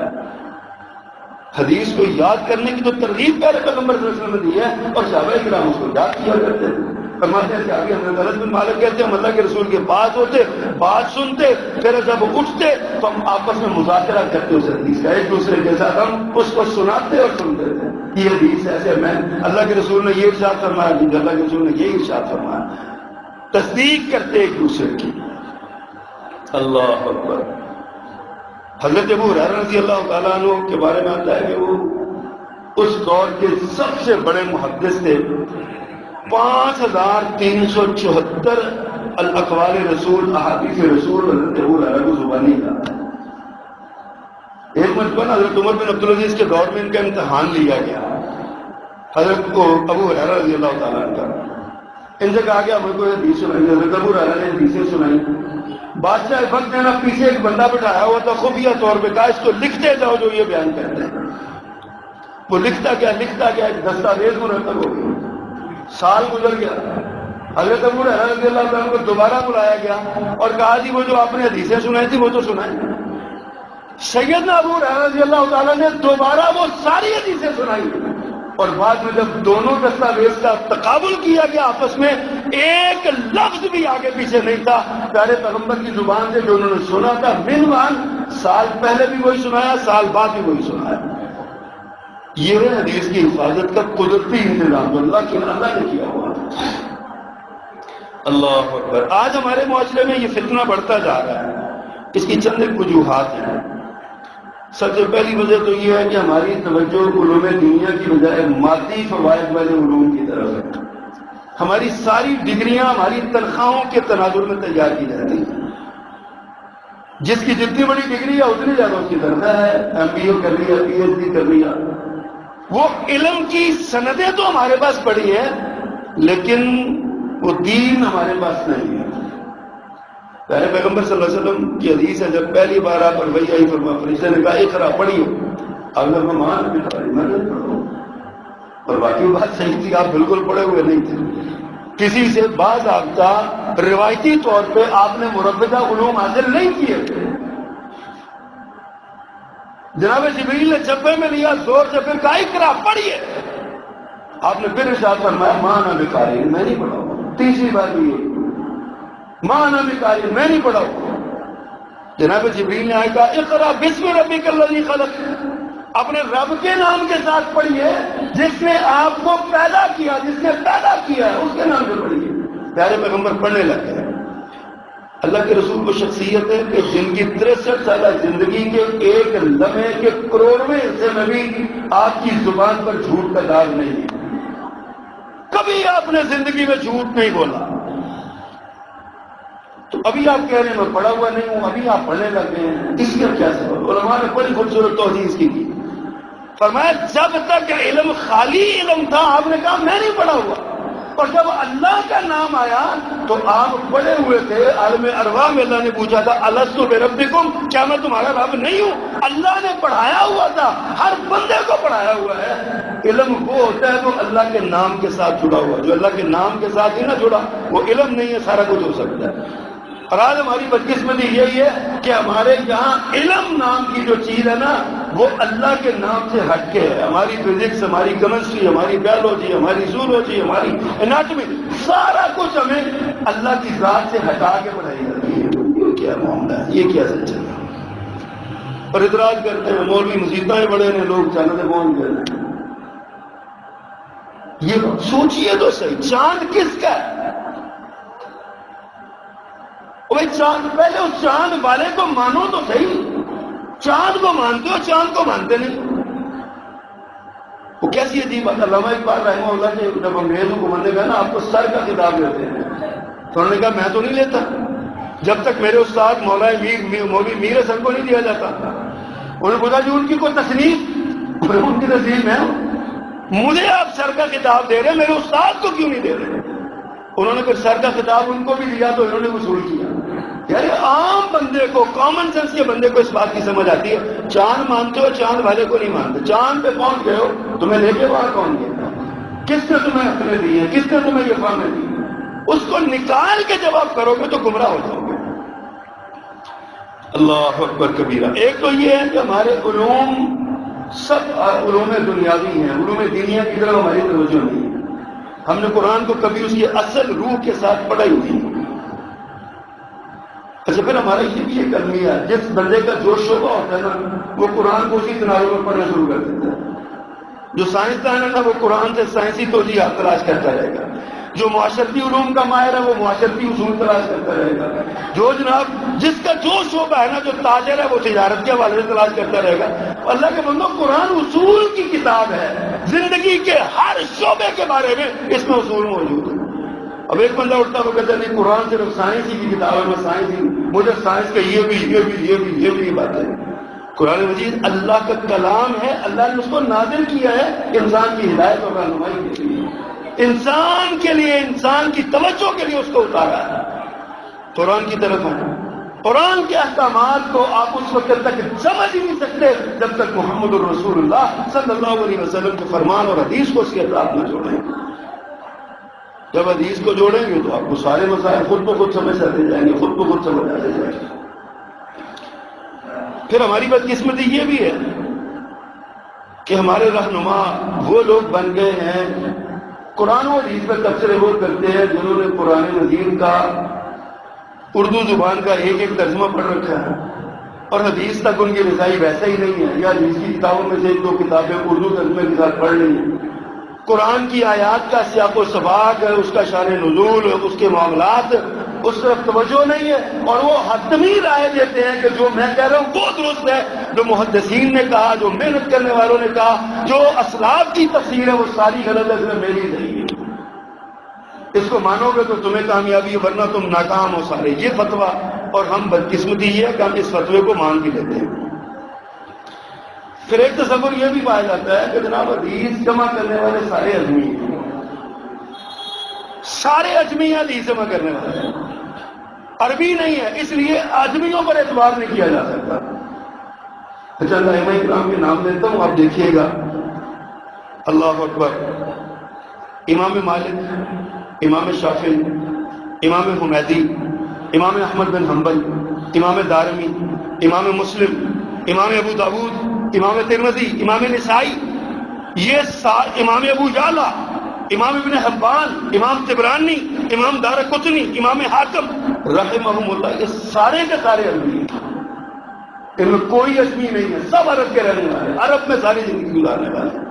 A: حدیث کو یاد کرنے کی تو ترغیب پیارے پیغمبر صلی اللہ علیہ وسلم نے دی ہے، اور صحابہ کرام اس کو یاد کیا کرتے ہیں۔ فرماتے ہیں کہ آگے حضرت انس بن مالک کہتے ہیں ہم اللہ کے رسول کے پاس ہوتے، بات سنتے، پھر جب اٹھتے تو ہم آپس میں مذاکرہ کرتے اس حدیث کا، ایک دوسرے کے ساتھ ہم اس کو سناتے اور سنتے تھے، یہ حدیث ایسے میں اللہ کے رسول نے یہ ارشاد فرمایا، اللہ کے رسول نے یہ ارشاد فرمایا، تصدیق کرتے ایک دوسرے کی۔ اللہ اکبر۔ حضرت ابو ہریرہ رضی اللہ تعالیٰ عنہ کے بارے میں آتا ہے کہ وہ اس دور کے سب سے بڑے محدث تھے، 5374 الاقوال رسول، احادیث رسول حضرت ابو ہریرہ کو زبانی تھا۔ ایک مرتبہ حضرت عمر بن عبدالعزیز کے دور میں ان کا امتحان لیا گیا، حضرت کو ابو ہریرہ رضی اللہ تعالیٰ عنہ کا، ان سے کہا گیا ہمیں کوئی حدیث سنائی، حضرت ابو ہریرہ نے حدیثیں سنائی۔ بادشاہ وقت نے نا پیچھے ایک بندہ بٹھایا ہوا تھا، خفیہ طور پہ کہا اس کو لکھتے جاؤ جو یہ بیان کرتے ہیں۔ وہ لکھتا گیا، ایک دستاویز مرتب ہو گئی۔ سال گزر گیا، حضرت ابو ہریرہ رضی اللہ عنہ کو دوبارہ بلایا گیا اور کہا جی وہ جو آپ نے حدیثیں سنائی تھی وہ تو سنائیں۔ سیدنا ابو ہریرہ رضی اللہ تعالیٰ نے دوبارہ وہ ساری حدیثیں سنائی، اور بعد میں جب دونوں دستاویز کا تقابل کیا گیا آپس میں، ایک لفظ بھی آگے پیچھے نہیں تھا پیارے پیغمبر کی زبان سے جو انہوں نے سنا تھا، منوان سال پہلے بھی وہی سنایا، سال بعد بھی وہی سنایا۔ یہ ہے حدیث کی حفاظت کا قدرتی انتظام جو اللہ نے کیا ہوا۔ اللہ اکبر۔ آج ہمارے معاشرے میں یہ فتنہ بڑھتا جا رہا ہے، اس کی چند ایک وجوہات ہیں۔ سب سے پہلی وجہ تو یہ ہے کہ ہماری توجہ علوم دنیا کی بجائے مادی فوائد والے علوم کی طرف ہے۔ ہماری ساری ڈگریاں ہماری تنخواہوں کے تناظر میں تیار کی جاتی ہیں، جس کی جتنی بڑی ڈگری ہے اتنی زیادہ اس کی تنخواہ ہے، MBA کر لیا، PhD کر لیا۔ وہ علم کی سندیں تو ہمارے پاس پڑی ہیں لیکن وہ دین ہمارے پاس نہیں ہے۔ پیارے پیغمبر صلی اللہ علیہ وسلم کی حدیث ہے، جب پہلی بار آپ پر وحی آئی فرشتے نے کہا اقرا پڑھیے، آپ نے فرمایا میں نے پڑھا، اور باقی بات صحیح تھی، آپ بالکل پڑھے ہوئے نہیں تھے، کسی سے بعض آفتہ روایتی طور پہ آپ نے مربدہ علوم حاصل نہیں کیے تھے۔ جناب جبریل نے جبے میں لیا، زور سے پھر کہا اقرا پڑھیے، آپ نے پھر ارشاد فرمایا ماں انا بقاری، میں نہیں پڑھا ہوں۔ تیسری بار بھی ماں انا بقاری، میں نہیں پڑھا ہوں۔ جناب جبریل نے آئے کہا اقرا بسم ربک الذی خلق، اپنے رب کے نام کے ساتھ پڑھیے جس نے آپ کو پیدا کیا، جس نے پیدا کیا ہے اس کے نام سے پڑھیے۔ پیارے پیغمبر پڑھنے لگے۔ اللہ کے رسول کو شخصیت ہے کہ جن کی 63 سالہ زندگی کے ایک لمحے کے کروڑویں حصے میں بھی آپ کی زبان پر جھوٹ کا داغ نہیں ہے، کبھی آپ نے زندگی میں جھوٹ نہیں بولا۔ تو ابھی آپ کہہ رہے ہیں میں پڑھا ہوا نہیں ہوں، ابھی آپ پڑھنے لگ گئے ہیں، اس کا کیا سبب؟ علماء نے بڑی خوبصورت توضیح اس کی کی، فرمایا جب تک علم خالی علم تھا آپ نے کہا میں نہیں پڑھا ہوا، اور جب اللہ کا نام آیا تو آپ پڑھے ہوئے تھے۔ عالم ارواح میں اللہ نے پوچھا تھا الستو بربکم، کیا میں تمہارا رب نہیں ہوں؟ اللہ نے پڑھایا ہوا تھا، ہر بندے کو پڑھایا ہوا ہے۔ علم وہ ہوتا ہے جو اللہ کے نام کے ساتھ جڑا ہوا، جو اللہ کے نام کے ساتھ ہی نہ جڑا وہ علم نہیں ہے، سارا کچھ ہو سکتا ہے۔ اور آج ہماری بدقسمتی یہی ہے کہ ہمارے یہاں علم نام کی جو چیز ہے نا وہ اللہ کے نام سے ہٹ کے ہے۔ ہماری فزکس، ہماری کیمسٹری، ہماری بایولوجی، ہماری زولوجی، ہماری اناٹمی، سارا کچھ ہمیں اللہ کی ذات سے ہٹا کے پڑھائی جاتی ہے۔ یہ کیا معاملہ ہے، یہ کیا سلسلہ ہے؟ اور اعتراض کرتے ہیں مولوی مسیطیں بڑے نے، لوگ چاند پہنچ گئے۔ یہ سوچئے تو صحیح، چاند کس کا ہے؟ بھائی چاند، پہلے اس چاند والے کو مانو تو صحیح، چاند کو مانتے ہو، چاند کو مانتے نہیں۔ وہ کیسی عجیب بات ہے۔ علامہ اقبال رحمہ اللہ کے جب انگریز حکومت نے کہا نا آپ کو سر کا خطاب لیتے ہیں، تو انہوں نے کہا میں تو نہیں لیتا جب تک میرے استاد مولوی میر حسن کو نہیں دیا جاتا۔ انہوں نے پوچھا جی ان کی کوئی تصنیف؟ ان کی تصنیف ہے، مجھے آپ سر کا خطاب دے رہے ہیں، میرے استاد کو کیوں نہیں دے رہے؟ انہوں نے پھر سر کا خطاب ان کو بھی دیا تو انہوں نے وصول کیا۔ یعنی عام بندے کو، کامن سینس کے بندے کو اس بات کی سمجھ آتی ہے چاند مانتے ہو، چاند والے کو نہیں مانتے، چاند پہ پہنچ گئے ہو، تمہیں لے کے وہاں کون گیا؟ کس نے تمہیں اپنے دیے؟ کس نے تمہیں یہ فہمیں دی؟ اس کو نکال کے جب آپ کرو گے تو گمراہ ہو جاؤ گے۔ اللہ اکبر کبیرہ۔ ایک تو یہ ہے کہ ہمارے علوم سب علوم دنیاوی ہیں، علوم دینیا کی طرف ہماری توجہ نہیں ہے۔ ہم نے قرآن کو کبھی اس کی اصل روح کے ساتھ پڑھا ہی نہیں۔ اچھا پھر ہمارا یہ بھی ایک المیہ ہے، جس بندے کا جو شعبہ ہوتا ہے نا وہ قرآن کو اسی کناروں میں پڑھنا شروع کر دیتا ہے۔ جو سائنسدان ہے نا وہ قرآن سے سائنسی توجیہات تلاش کرتا رہے گا، جو معاشرتی علوم کا ماہر ہے وہ معاشرتی اصول تلاش کرتا رہے گا، جو جناب جس کا جو شعبہ ہے نا، جو تاجر ہے وہ تجارت کے حوالے سے تلاش کرتا رہے گا۔ اللہ کے بندوں، قرآن اصول کی کتاب ہے، زندگی کے ہر شعبے کے بارے میں اس میں اصول موجود ہے۔ اب ایک بندہ اٹھتا وہ کہتا ہے نہیں قرآن صرف سائنس ہی کی کتاب ہے، میں سائنس ہی، مجھے سائنس کا یہ بھی باتیں۔ قرآن مجید اللہ کا کلام ہے، اللہ نے اس کو نازل کیا ہے انسان کی ہدایت اور رہنمائی کے لیے، انسان کے لیے، انسان کی توجہ کے لیے اس کو اتارا ہے۔ قرآن کی طرف ہے، قرآن کے احکامات کو آپ اس وقت تک سمجھ ہی نہیں سکتے جب تک محمد الرسول اللہ صلی اللہ علیہ وسلم کے فرمان اور حدیث کو اس کے اطراف نہ جوڑیں۔ جب حدیث کو جوڑیں گے تو آپ کو سارے مسائل خود بخود سمجھ آتے جائیں گے، خود بخود سمجھ آتے جائیں گے۔ پھر ہماری بدقسمتی یہ بھی ہے کہ ہمارے رہنما وہ لوگ بن گئے ہیں، قرآن و حدیث پہ تبصرے وہ کرتے ہیں جنہوں نے قرآن مجید کا اردو زبان کا ایک ایک ترجمہ پڑھ رکھا ہے، اور حدیث تک ان کی رسائی ویسا ہی نہیں ہے، یا حدیث کی کتابوں میں سے ایک دو کتابیں اردو ترجمے کے ساتھ پڑھ لی ہیں۔ قرآن کی آیات کا سیاق و سباق ہے، اس کا شان نزول، اس کے معاملات، اس طرف توجہ نہیں ہے، اور وہ حتمی رائے دیتے ہیں کہ جو میں کہہ رہا ہوں وہ درست ہے، جو محدثین نے کہا، جو محنت کرنے والوں نے کہا، جو اسلاف کی تفسیر ہے وہ ساری غلط ہے، اس میں میری نہیں ہے۔ اس کو مانو گے تو تمہیں کامیابی ہے، ورنہ تم ناکام ہو سارے۔ یہ فتویٰ، اور ہم بدقسمتی یہ ہے کہ ہم اس فتوے کو مان بھی لیتے ہیں۔ پھر ایک تصور یہ بھی پایا جاتا ہے کہ جناب حدیث جمع کرنے والے سارے اجمی ہیں، سارے اجمی حدیث جمع کرنے والے ہیں، عربی نہیں ہے، اس لیے اجمیوں پر اعتبار نہیں کیا جا سکتا۔ اچھا ائمہ کرام کے نام لیتا ہوں، آپ دیکھیے گا۔ اللہ اکبر۔ امام مالک، امام شافعی، امام حمیدی، امام احمد بن حنبل، امام دارمی، امام مسلم، امام ابو داود، امام ترمذی، امام نسائی، امام ابو یعلا، امام ابن حبان، امام طبرانی، امام دارقطنی، امام حاکم رحمہم اللہ، یہ سارے کے سارے عربی ہیں، ان میں کوئی اجمی نہیں ہے، سب عرب کے رہنے والے، عرب میں ساری زندگی گزارنے والے۔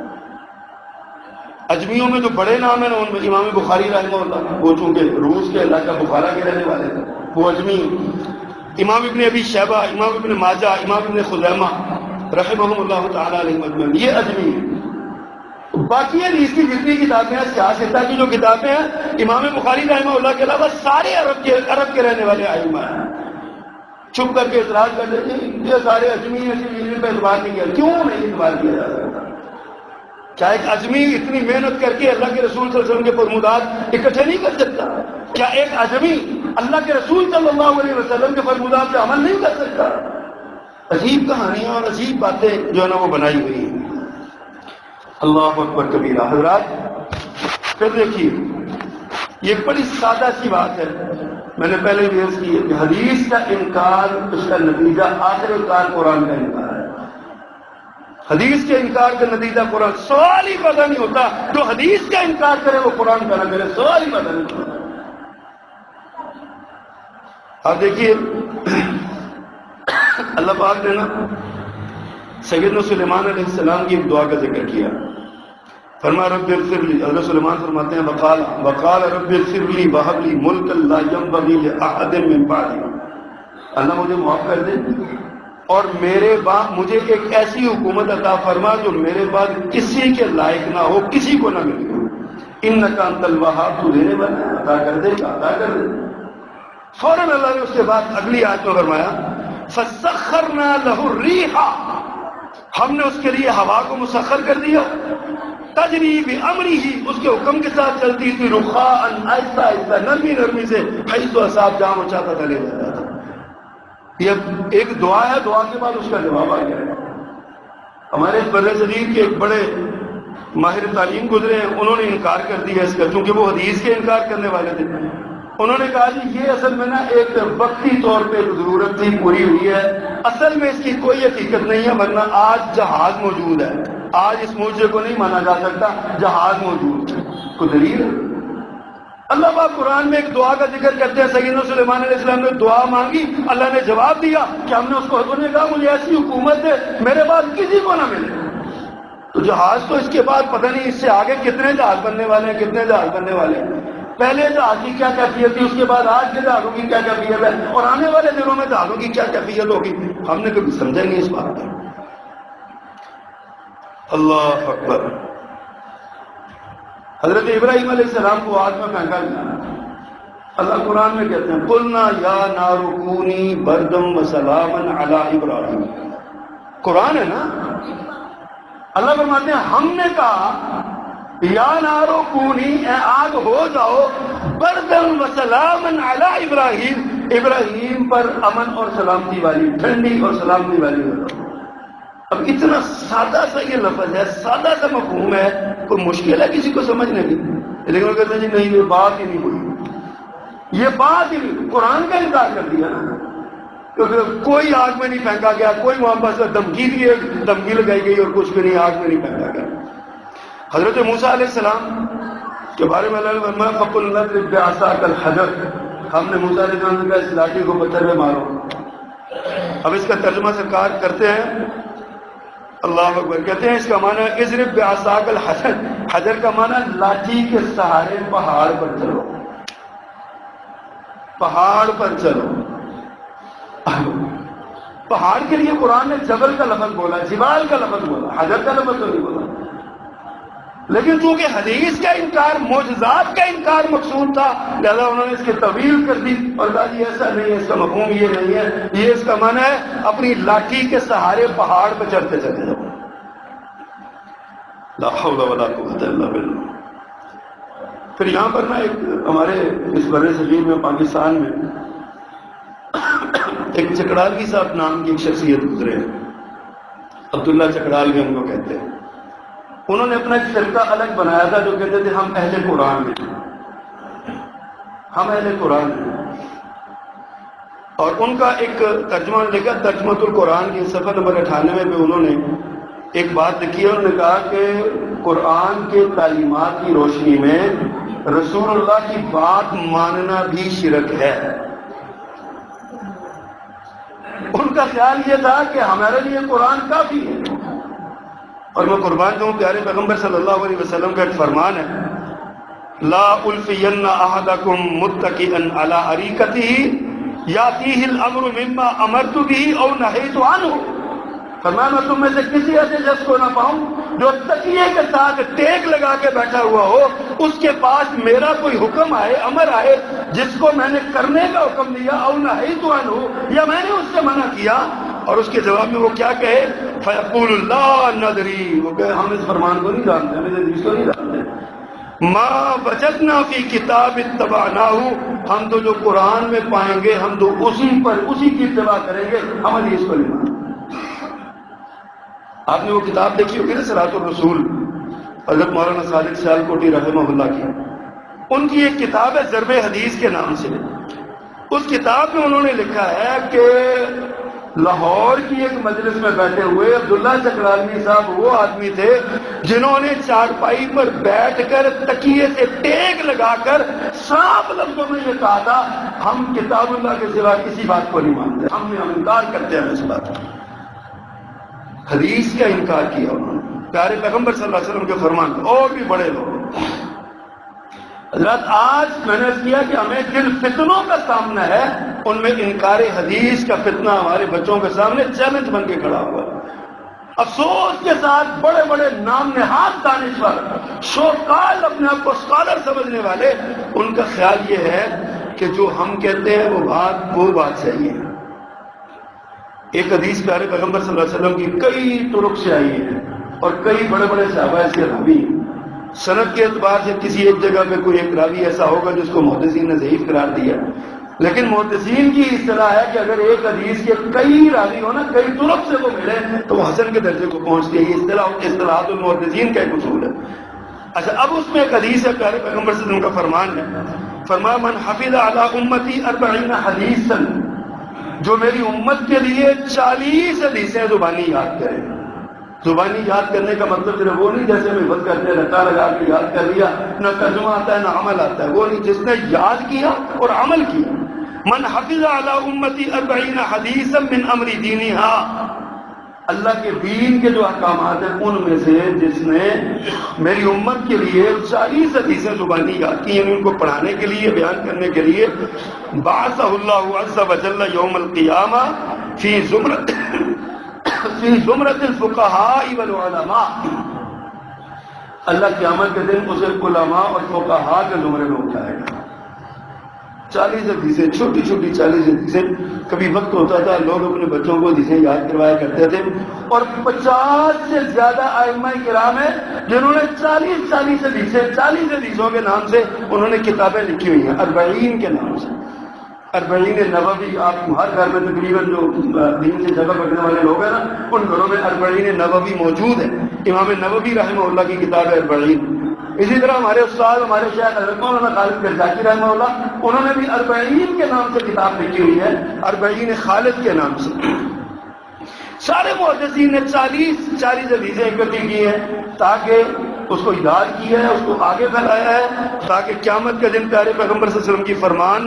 A: اجمیوں میں جو بڑے نام ہیں نا ان میں امام بخاری رحمہ اللہ، وہ چونکہ روس کے علاقہ بخارا کے رہنے والے تھے، وہ اجمی۔ امام ابن ابی شیبہ، امام ابن ماجہ، امام ابن خزیمہ رحمہم اللہ تعالی علیہ مجمعین، یہ اجمی ہیں۔ باقی حدیث کی جتنی کتابیں ہیں، سیاستہ کی جو کتابیں ہیں، امام بخاری رحمہ اللہ کے علاوہ سارے عرب کے رہنے والے ائمہ ہیں۔ چھپ کر کے اعتراض کر دیتے ہیں یہ سارے اجمی ہیں، ان پہ اعتبار نہیں کیا۔ کیوں نہیں اعتبار کیا جا سکتا؟ کیا ایک اجمی اتنی محنت کر کے اللہ کے رسول صلی اللہ علیہ وسلم کے فرمودات اکٹھے نہیں کر سکتا؟ کیا ایک اجمی اللہ کے رسول صلی اللہ علیہ وسلم کے فرمودات پہ عمل نہیں کر سکتا؟ عجیب کہانیاں اور عجیب باتیں جو ہے نا وہ بنائی ہوئی ہیں۔ اللہ اکبر کبیرہ۔ حضرات پھر دیکھیے، یہ بڑی سادہ سی بات ہے، میں نے پہلے بھی عرض کی ہے کہ حدیث کا انکار، اس کا نتیجہ آخر کار قرآن کا انکار ہے۔ حدیث کے انکار کا نتیجہ قرآن، سوال ہی پیدا نہیں ہوتا جو حدیث کا انکار کرے وہ قرآن کا نہ کرے، سوال ہی پیدا نہیں ہوتا۔ آپ دیکھیے اللہ پاک نے نا سیدنا سلیمان علیہ السلام کی ایک دعا کا ذکر کیا، فرمایا رب اغفر لی، حضرت سلیمان فرماتے ہیں وقال رب اغفر لی وہب لی ملکا لا ينبغی لأحد من بعدی، اللہ مجھے معاف کر دے اور میرے بعد مجھے ایک ایسی حکومت عطا فرما جو میرے بعد کسی کے لائق نہ ہو، کسی کو نہ ملے۔ انک انت الوہاب، تو دینے والا ہے، عطا کر دے گا، عطا کر دے۔ فوراً اللہ نے اس کے بعد اگلی آیت میں فرمایا فسخرنا له الریح، ہم نے اس کے لیے ہوا کو مسخر کر دیا، تجری بامرہ، اس کے حکم کے ساتھ چلتی تھی، رخاء، آہستہ آہستہ، نرمی نرمی سے، حیث اصاب، جہاں وہ چاہتا تھا لے جاتا تھا۔ یہ ایک دعا ہے، دعا کے بعد اس کا جواب آ گیا ہے۔ ہمارے بر صغیر کے ایک بڑے ماہر تعلیم گزرے ہیں، انہوں نے انکار کر دیا اس کا، چونکہ وہ حدیث کے انکار کرنے والے تھے۔ انہوں نے کہا جی یہ اصل میں نا ایک وقتی طور پہ ضرورت تھی، پوری ہوئی ہے، اصل میں اس کی کوئی حقیقت نہیں ہے، ورنہ آج جہاز موجود ہے، آج اس معجزے کو نہیں مانا جا سکتا، جہاز موجود ہے۔ کوئی دلیل ہے؟ اللہ پاک قرآن میں ایک دعا کا ذکر کرتے ہیں، سیدنا سلیمان علیہ السلام نے دعا مانگی، اللہ نے جواب دیا کہ ہم نے اس کو، انہوں نے کہا مجھے ایسی حکومت ہے میرے بعد کسی کو نہ ملے۔ تو جہاز تو اس کے بعد پتہ نہیں اس سے آگے کتنے جہاز بننے والے ہیں، کتنے جہاز بننے والے ہیں۔ پہلے جہاز کی کیا کیفیت تھی، اس کے بعد آج کے جہازوں کی کیا کیفیت ہے، اور آنے والے دنوں میں جہازوں کی کیا کیفیت ہوگی، ہم نے کبھی سمجھا نہیں اس بات کو۔ اللہ اکبر۔ حضرت ابراہیم علیہ السلام کو آگ میں پھینکا گیا، اللہ قرآن میں کہتے ہیں قلنا یا نار کونی بردم وسلاما علی ابراہیم۔ قرآن ہے نا، اللہ فرماتے ہیں ہم نے کہا یا نارو کونی، اے آگ ہو جاؤ، بردم وسلاما علی ابراہیم، ابراہیم پر امن اور سلامتی والی، ٹھنڈی اور سلامتی والی ہو جاؤ۔ اب اتنا سادہ سا یہ لفظ ہے، سادہ سا مفہوم ہے، کوئی مشکل ہے کسی کو سمجھنے کی؟ لیکن وہ کہتے ہیں جی نہیں یہ بات ہی نہیں ہوئی، یہ بات ہی نہیں، قرآن کا انکار کر دیا نا، کیونکہ کوئی آگ میں نہیں پھینکا گیا، کوئی وہاں پاس دھمکی لگائی گئی اور کچھ بھی نہیں، آگ میں نہیں پھینکا گیا۔ حضرت موسیٰ علیہ السلام کے بارے میں اللہ نے فرمایا فَقُلْنَا اضْرِب بِعَصَاكَ الْحَجَرَ، ہم نے موسیٰ علیہ السلام سے کہا اس لاٹھی کو پتھر میں مارو۔ اب اس کا ترجمہ سرکار کرتے ہیں، اللہ اکبر، کہتے ہیں اس کا معنی ہے اضرب بعصاک الحجر، حجر کا معنی لاٹھی کے سہارے پہاڑ پر چلو، پہاڑ پر چلو۔ پہاڑ کے لیے قرآن نے جبل کا لفظ بولا، جبال کا لفظ بولا، حجر کا لفظ تو نہیں بولا۔ لیکن چونکہ حدیث کا انکار، معجزات کا انکار مقصود تھا، لہذا انہوں نے اس کی طویل کر دی اور کہا جی ایسا نہیں ہے، اس کا مفہوم یہ نہیں ہے، یہ اس کا معنی ہے اپنی لاٹھی کے سہارے پہاڑ پہ چڑھتے چلے جاؤ۔ لا حول ولا قوت الا باللہ۔ پھر یہاں پر نا ایک ہمارے اس بر صغیر میں، پاکستان میں ایک چکڑالوی صاحب نام کی ایک شخصیت گزرے ہیں، عبداللہ چکڑالوی ہم کو کہتے ہیں۔ انہوں نے اپنا ایک فرقہ الگ بنایا تھا جو کہتے تھے ہم اہل قرآن ہیں، ہم اہل قرآن ہیں، اور ان کا ایک ترجمہ لکھا ترجمۃ القرآن کی صفحہ نمبر 98 پہ انہوں نے ایک بات لکھی ہے، انہوں نے کہا کہ قرآن کے تعلیمات کی روشنی میں رسول اللہ کی بات ماننا بھی شرک ہے۔ ان کا خیال یہ تھا کہ ہمارے لیے قرآن کافی ہے، اور میں قربان جاؤں پیارے پیغمبر صلی اللہ علیہ وسلم کا ایک فرمان ہے لا الفین احدکم متکئا علی اریکتہ یاتیہ الامر مما امرت به او نہیت عنہ، فرمایا میں تم میں سے کسی ایسے شخص کو نہ پاؤں جو تکیے کے ساتھ ٹیک لگا کے بیٹھا ہوا ہو، اس کے پاس میرا کوئی حکم آئے، امر آئے جس کو میں نے کرنے کا حکم دیا، او نہیت عنہ، یا میں نے اس سے منع کیا، اور اس کے جواب میں وہ کیا کہے فیقول لا ندری، وہ کہے ہم اس فرمان کو نہیں جانتے، ہم اس حدیث کو نہیں جانتے، ما وجدنا فی کتاب اتبعناہ، ہم تو جو قرآن میں پائیں گے ہم تو اسی پر، اسی کی اتباع کریں گے، ہم حدیث کو نہیں مانتے۔ آپ نے وہ کتاب دیکھی ہوگی نا صراط الرسول، حضرت مولانا صادق سیالکوٹی رحمہ اللہ کی، ان کی ایک کتاب ہے ضرب حدیث کے نام سے۔ اس کتاب میں انہوں نے لکھا ہے کہ لاہور کی ایک مجلس میں بیٹھے ہوئے عبداللہ چکڑالوی صاحب وہ آدمی تھے جنہوں نے چارپائی پر بیٹھ کر تکیے سے ٹیک لگا کر صاف لفظوں میں یہ کہا تھا ہم کتاب اللہ کے سوا کسی بات کو نہیں مانتے، ہم انکار کرتے ہیں اس بات کا۔ حدیث کا انکار کیا انہوں نے، پیارے پیغمبر صلی اللہ علیہ وسلم کے فرمان کا، اور بھی بڑے لوگ۔ حضرات آج میں نے کیا کہ ہمیں جن فتنوں کا سامنا ہے ان میں انکار حدیث کا فتنہ ہمارے بچوں کے سامنے چیلنج بن کے کھڑا ہوا ہے۔ افسوس کے ساتھ بڑے بڑے نام نہاد دانشور، شوکال اپنے آپ کو اسکالر سمجھنے والے، ان کا خیال یہ ہے کہ جو ہم کہتے ہیں وہ بات صحیح ہے۔ ایک حدیث پیارے پیغمبر صلی اللہ علیہ وسلم کی کئی طرق سے آئی ہے اور کئی بڑے بڑے صحابہ اس کے راوی، سند کے اعتبار سے کسی ایک جگہ پہ کوئی ایک راوی ایسا ہوگا جس کو محدثین نے ضعیف قرار دیا، لیکن محدثین کی اصطلاح ہے کہ اگر ایک حدیث کے کئی راوی ہو نا، کئی طرق سے وہ ملے تو وہ حسن کے درجے کو پہنچتی ہے. یہ اصطلاحات المحدثین کا ایک اصول ہے. اچھا، اب اس میں ایک حدیث ہے پیارے پیغمبر صلی اللہ علیہ وسلم کا فرمان ہے، فرمایا من حفظ علی امتی 40 حدیثا، جو میری امت کے لیے 40 حدیثیں زبانی یاد کرے. زبانی یاد کرنے کا مطلب صرف وہ نہیں جیسے میں بس کرتے رٹا لگا کے یاد کر لیا، نہ ترجمہ آتا ہے نہ عمل آتا ہے، وہ نہیں، جس نے یاد کیا اور عمل کیا. من حفظ علی امتی 40 حدیثا من امر دینہا، اللہ کے دین کے جو احکامات ہیں ان میں سے جس نے میری امت کے لیے 40 حدیثیں زبانی یاد کی، یعنی ان کو پڑھانے کے لیے، بیان کرنے کے لیے، بعثہ اللہ عز وجل یوم القیامہ فی زمرۃ الفقہاء والعلماء، اللہ قیامت کے دن اسے علماء اور فقہاء کے زمرے میں اٹھائے گا. 40 حدیثیں، چھوٹی چھوٹی 40 حدیثیں. کبھی وقت ہوتا تھا لوگ اپنے بچوں کو حدیثیں یاد کروایا کرتے تھے، اور 50 سے زیادہ ائمہ کرام ہیں جنہوں نے 40 حدیثیں، 40 حدیثوں کے نام سے انہوں نے کتابیں لکھی ہوئی ہیں، 40 کے نام سے. 40 نووی، آپ ہر گھر میں تقریباً جو دین سے جگہ پکڑنے والے لوگ ہیں نا، ان گھروں میں 40 نووی موجود ہے. امام نووی رحمہ اللہ کی کتاب ہے 40. اسی طرح ہمارے استاد، ہمارے شیخ حضرت مولانا خالد قرظاقی رحمہ اللہ، انہوں نے بھی 40 کے نام سے کتاب لکھی ہوئی ہے، 40 خالد کے نام سے. سارے محدثین نے 40 حدیثیں اکٹھی کی ہیں تاکہ اس کو یاد کیا ہے، اس کو آگے پھیلایا ہے، تاکہ قیامت کے دن پیارے پیغمبر صلی اللہ علیہ وسلم کی فرمان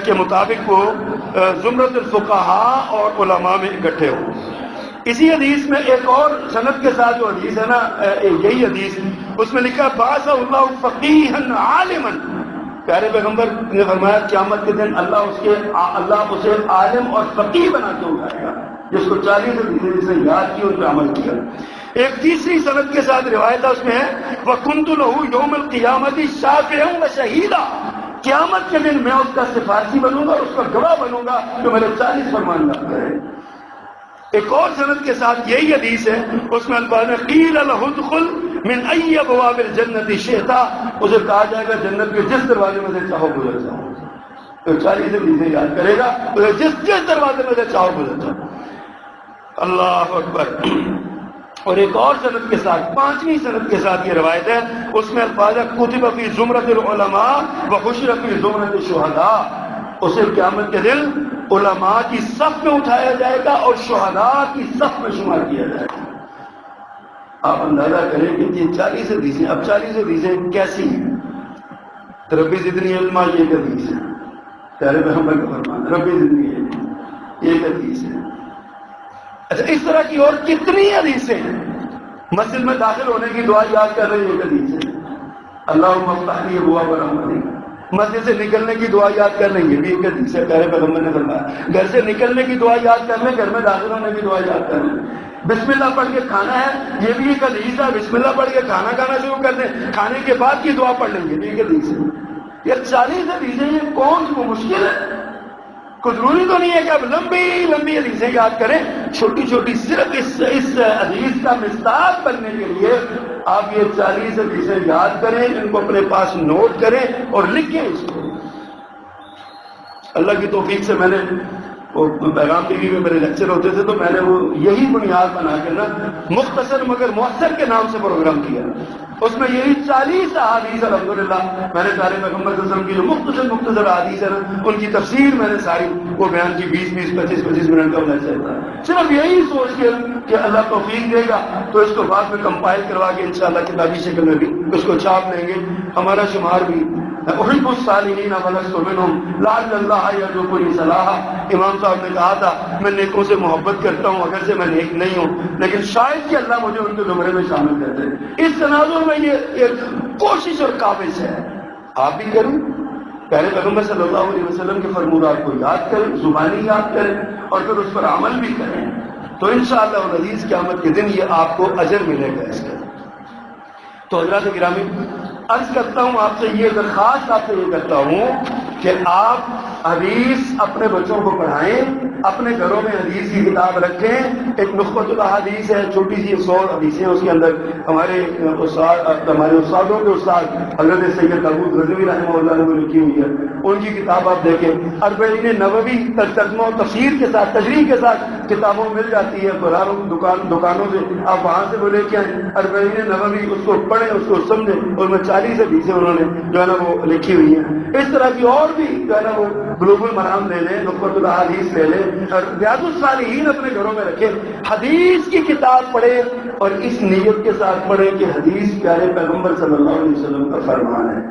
A: کے مطابق وہ زمرۃ الفقہاء اور علماء میں اکٹھے ہوں. اسی حدیث میں ایک اور سند کے ساتھ جو حدیث ہے نا، یہی حدیث، اس میں لکھا بعث اللہ فقیہا عالما، پیارے پیغمبر نے فرمایا قیامت کے دن اللہ اسے عالم اور فقیہ بنا کے اٹھائے گا، جس کو 40 حدیثیں جس نے یاد کی، ان پہ عمل کیا. ایک تیسری سند کے ساتھ روایت ہے، اس میں ہے وَكُنْتُ لَهُ يَوْمَ الْقِيَامَةِ شَافِعًا وَشَهِيدًا، قیامت کے دن میں اس کا سفارشی بنوں گا اور اس کا گواہ بنوں گا جو میرے 40 فرمان یاد کرے. ایک اور سند کے ساتھ یہی حدیث ہے، اس میں الفاظ قیل لہ ادخل من ای ابواب الجنت شئت، اسے کہا جائے گا جنت کے جس دروازے میں سے چاہو گزر جاؤ. تو 40 حدیثیں یاد کرے گا، اسے جس دروازے میں سے چاہو گزر جاؤ. اللہ اکبر. اور ایک اور سند کے ساتھ، 5ویں سند کے ساتھ یہ روایت ہے، اس میں الفاظ کتب فی زمرۃ العلماء وحشر فی زمرۃ الشہداء، اسے قیامت کے دن علماء کی صف میں اٹھایا جائے گا اور شہداء کی صف میں شمار کیا جائے گا. آپ اندازہ کریں کہ یہ 40 حدیثیں، اب 40 حدیثیں کیسی ہیں؟ ربی زدنی علما یہ ایک حدیث ہے، پیارے پیغمبر کا فرمان، ربی زدنی علما یہ ایک حدیث ہے. اچھا، اس طرح کی اور کتنی حدیثیں ہیں؟ مسجد میں داخل ہونے کی دعا یاد کر رہے ہیں، ایک حدیث ہے، اللہم افتح لی ابواب رحمتک. مسجد سے نکلنے کی دعا یاد کر لیں، یہ بھی ایک حدیث ہے، پیارے پیغمبر نے فرمایا گھر سے نکلنے کی دعا یاد کر لیں، گھر میں داخل ہونے کی دعا یاد کر لیں. بسم اللہ پڑھ کے کھانا ہے، یہ بھی ایک حدیث ہے، بسم اللہ پڑھ کے کھانا کھانا شروع کر دیں، کھانے کے بعد کی دعا پڑھ لیں، یہ بھی ایک حدیث ہے. یہ 40 حدیثیں، یہ کون سی مشکل ہے؟ کوئی ضروری تو نہیں ہے کہ آپ لمبی حدیثیں یاد کریں، چھوٹی چھوٹی صرف اس حدیث کا مصداق بننے کے لیے آپ یہ 40 حدیثیں یاد کریں، ان کو اپنے پاس نوٹ کریں اور لکھیں اس کو. اللہ کی توفیق سے میں نے وہ پیغام ٹی وی میں میرے لیکچر ہوتے تھے تو میں نے وہ یہی بنیاد بنا کے نا مختصر مگر مؤثر کے نام سے پروگرام کیا. اس میں یہی 40 احادیث الحمدللہ میں نے پیارے پیغمبر صلی اللہ علیہ وسلم کی جو مختصر احادیث ہے نا ان کی تفسیر میں نے ساری وہ بیان کی، 20-25 منٹ کا لیکچر تھا. صرف یہی سوچ کے کہ اللہ توفیق دے گا تو اس کو بعد میں کمپائل کروا کے انشاءاللہ کتابی شکل میں بھی اس کو چھاپ لیں گے. ہمارا شمار بھی احب الصالحین ولست منهم لعل اللہ یرزقنی صلاحا. امام صاحب نے کہا تھا میں نیکوں سے محبت کرتا ہوں اگرچہ میں نیک نہیں ہوں، لیکن شاید کہ اللہ مجھے ان کے زمرے میں شامل کر دے. اس تناظر میں یہ ایک کوشش اور کاوش ہے، آپ بھی کریں، پیارے پیغمبر صلی اللہ علیہ وسلم کے فرمودات کو یاد کریں، زبانی یاد کریں اور پھر اس پر عمل بھی کریں، تو انشاءاللہ العزیز قیامت کے دن یہ آپ کو اجر ملے گا اس کا. تو حضرات گرامی، عرض کرتا ہوں آپ سے یہ درخواست آپ سے یہ کرتا ہوں کہ آپ حدیث اپنے بچوں کو پڑھائیں، اپنے گھروں میں حدیث کی کتاب رکھیں. ایک نخبۃ الحدیث ہے، چھوٹی سی 100 حدیثیں، اس کے اندر ہمارے استادوں کے استاد حضرت سید داؤد غزنوی رحمہ اللہ نے وہ لکھی ہوئی ہے، ان کی کتاب آپ دیکھیں. اربعین نووی ترجمہ و تفسیر کے ساتھ، تشریح کے ساتھ کتابوں میں مل جاتی ہے بازاروں دکانوں سے، آپ وہاں سے وہ لے کے آئیں. اربعین نووی اس کو پڑھیں، اس کو سمجھیں. ان میں 40 حدیثیں انہوں نے جو ہے نا وہ لکھی ہوئی ہیں. اس طرح کی اور بھی جو ہے نا وہ بلوغ المرام لے لیں، نخبۃ الحدیث لے لیں، اور ریاض الصالحین اپنے گھروں میں رکھیں. حدیث کی کتاب پڑھیں اور اس نیت کے ساتھ پڑھیں کہ حدیث پیارے پیغمبر صلی اللہ علیہ وسلم کا فرمان ہے،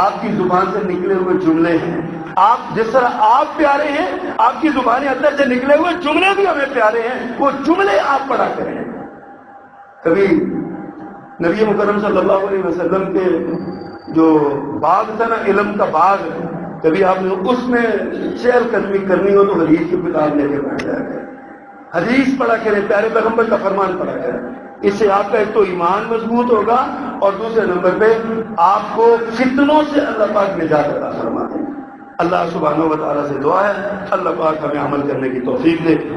A: آپ کی زبان سے نکلے ہوئے جملے ہیں. آپ جس طرح آپ پیارے ہیں، آپ کی زبان اندر سے نکلے ہوئے جملے بھی ہمیں پیارے ہیں، وہ جملے آپ پڑھا کریں. کبھی نبی مکرم صلی اللہ علیہ وسلم کے جو باغ تھا نا، علم کا باغ، کبھی آپ نے اس میں سیر قدمی کرنی ہو تو حدیث کی کتاب لے کے بیٹھ جایا کریں، حدیث پڑھا کریں، پیارے پیغمبر کا فرمان پڑھا کریں. اس سے آپ کا ایک تو ایمان مضبوط ہوگا، اور دوسرے نمبر پہ آپ کو فتنوں سے اللہ پاک نجات عطا فرما دیں. اللہ سبحانہ و تعالیٰ سے دعا ہے اللہ پاک ہمیں عمل کرنے کی توفیق دے.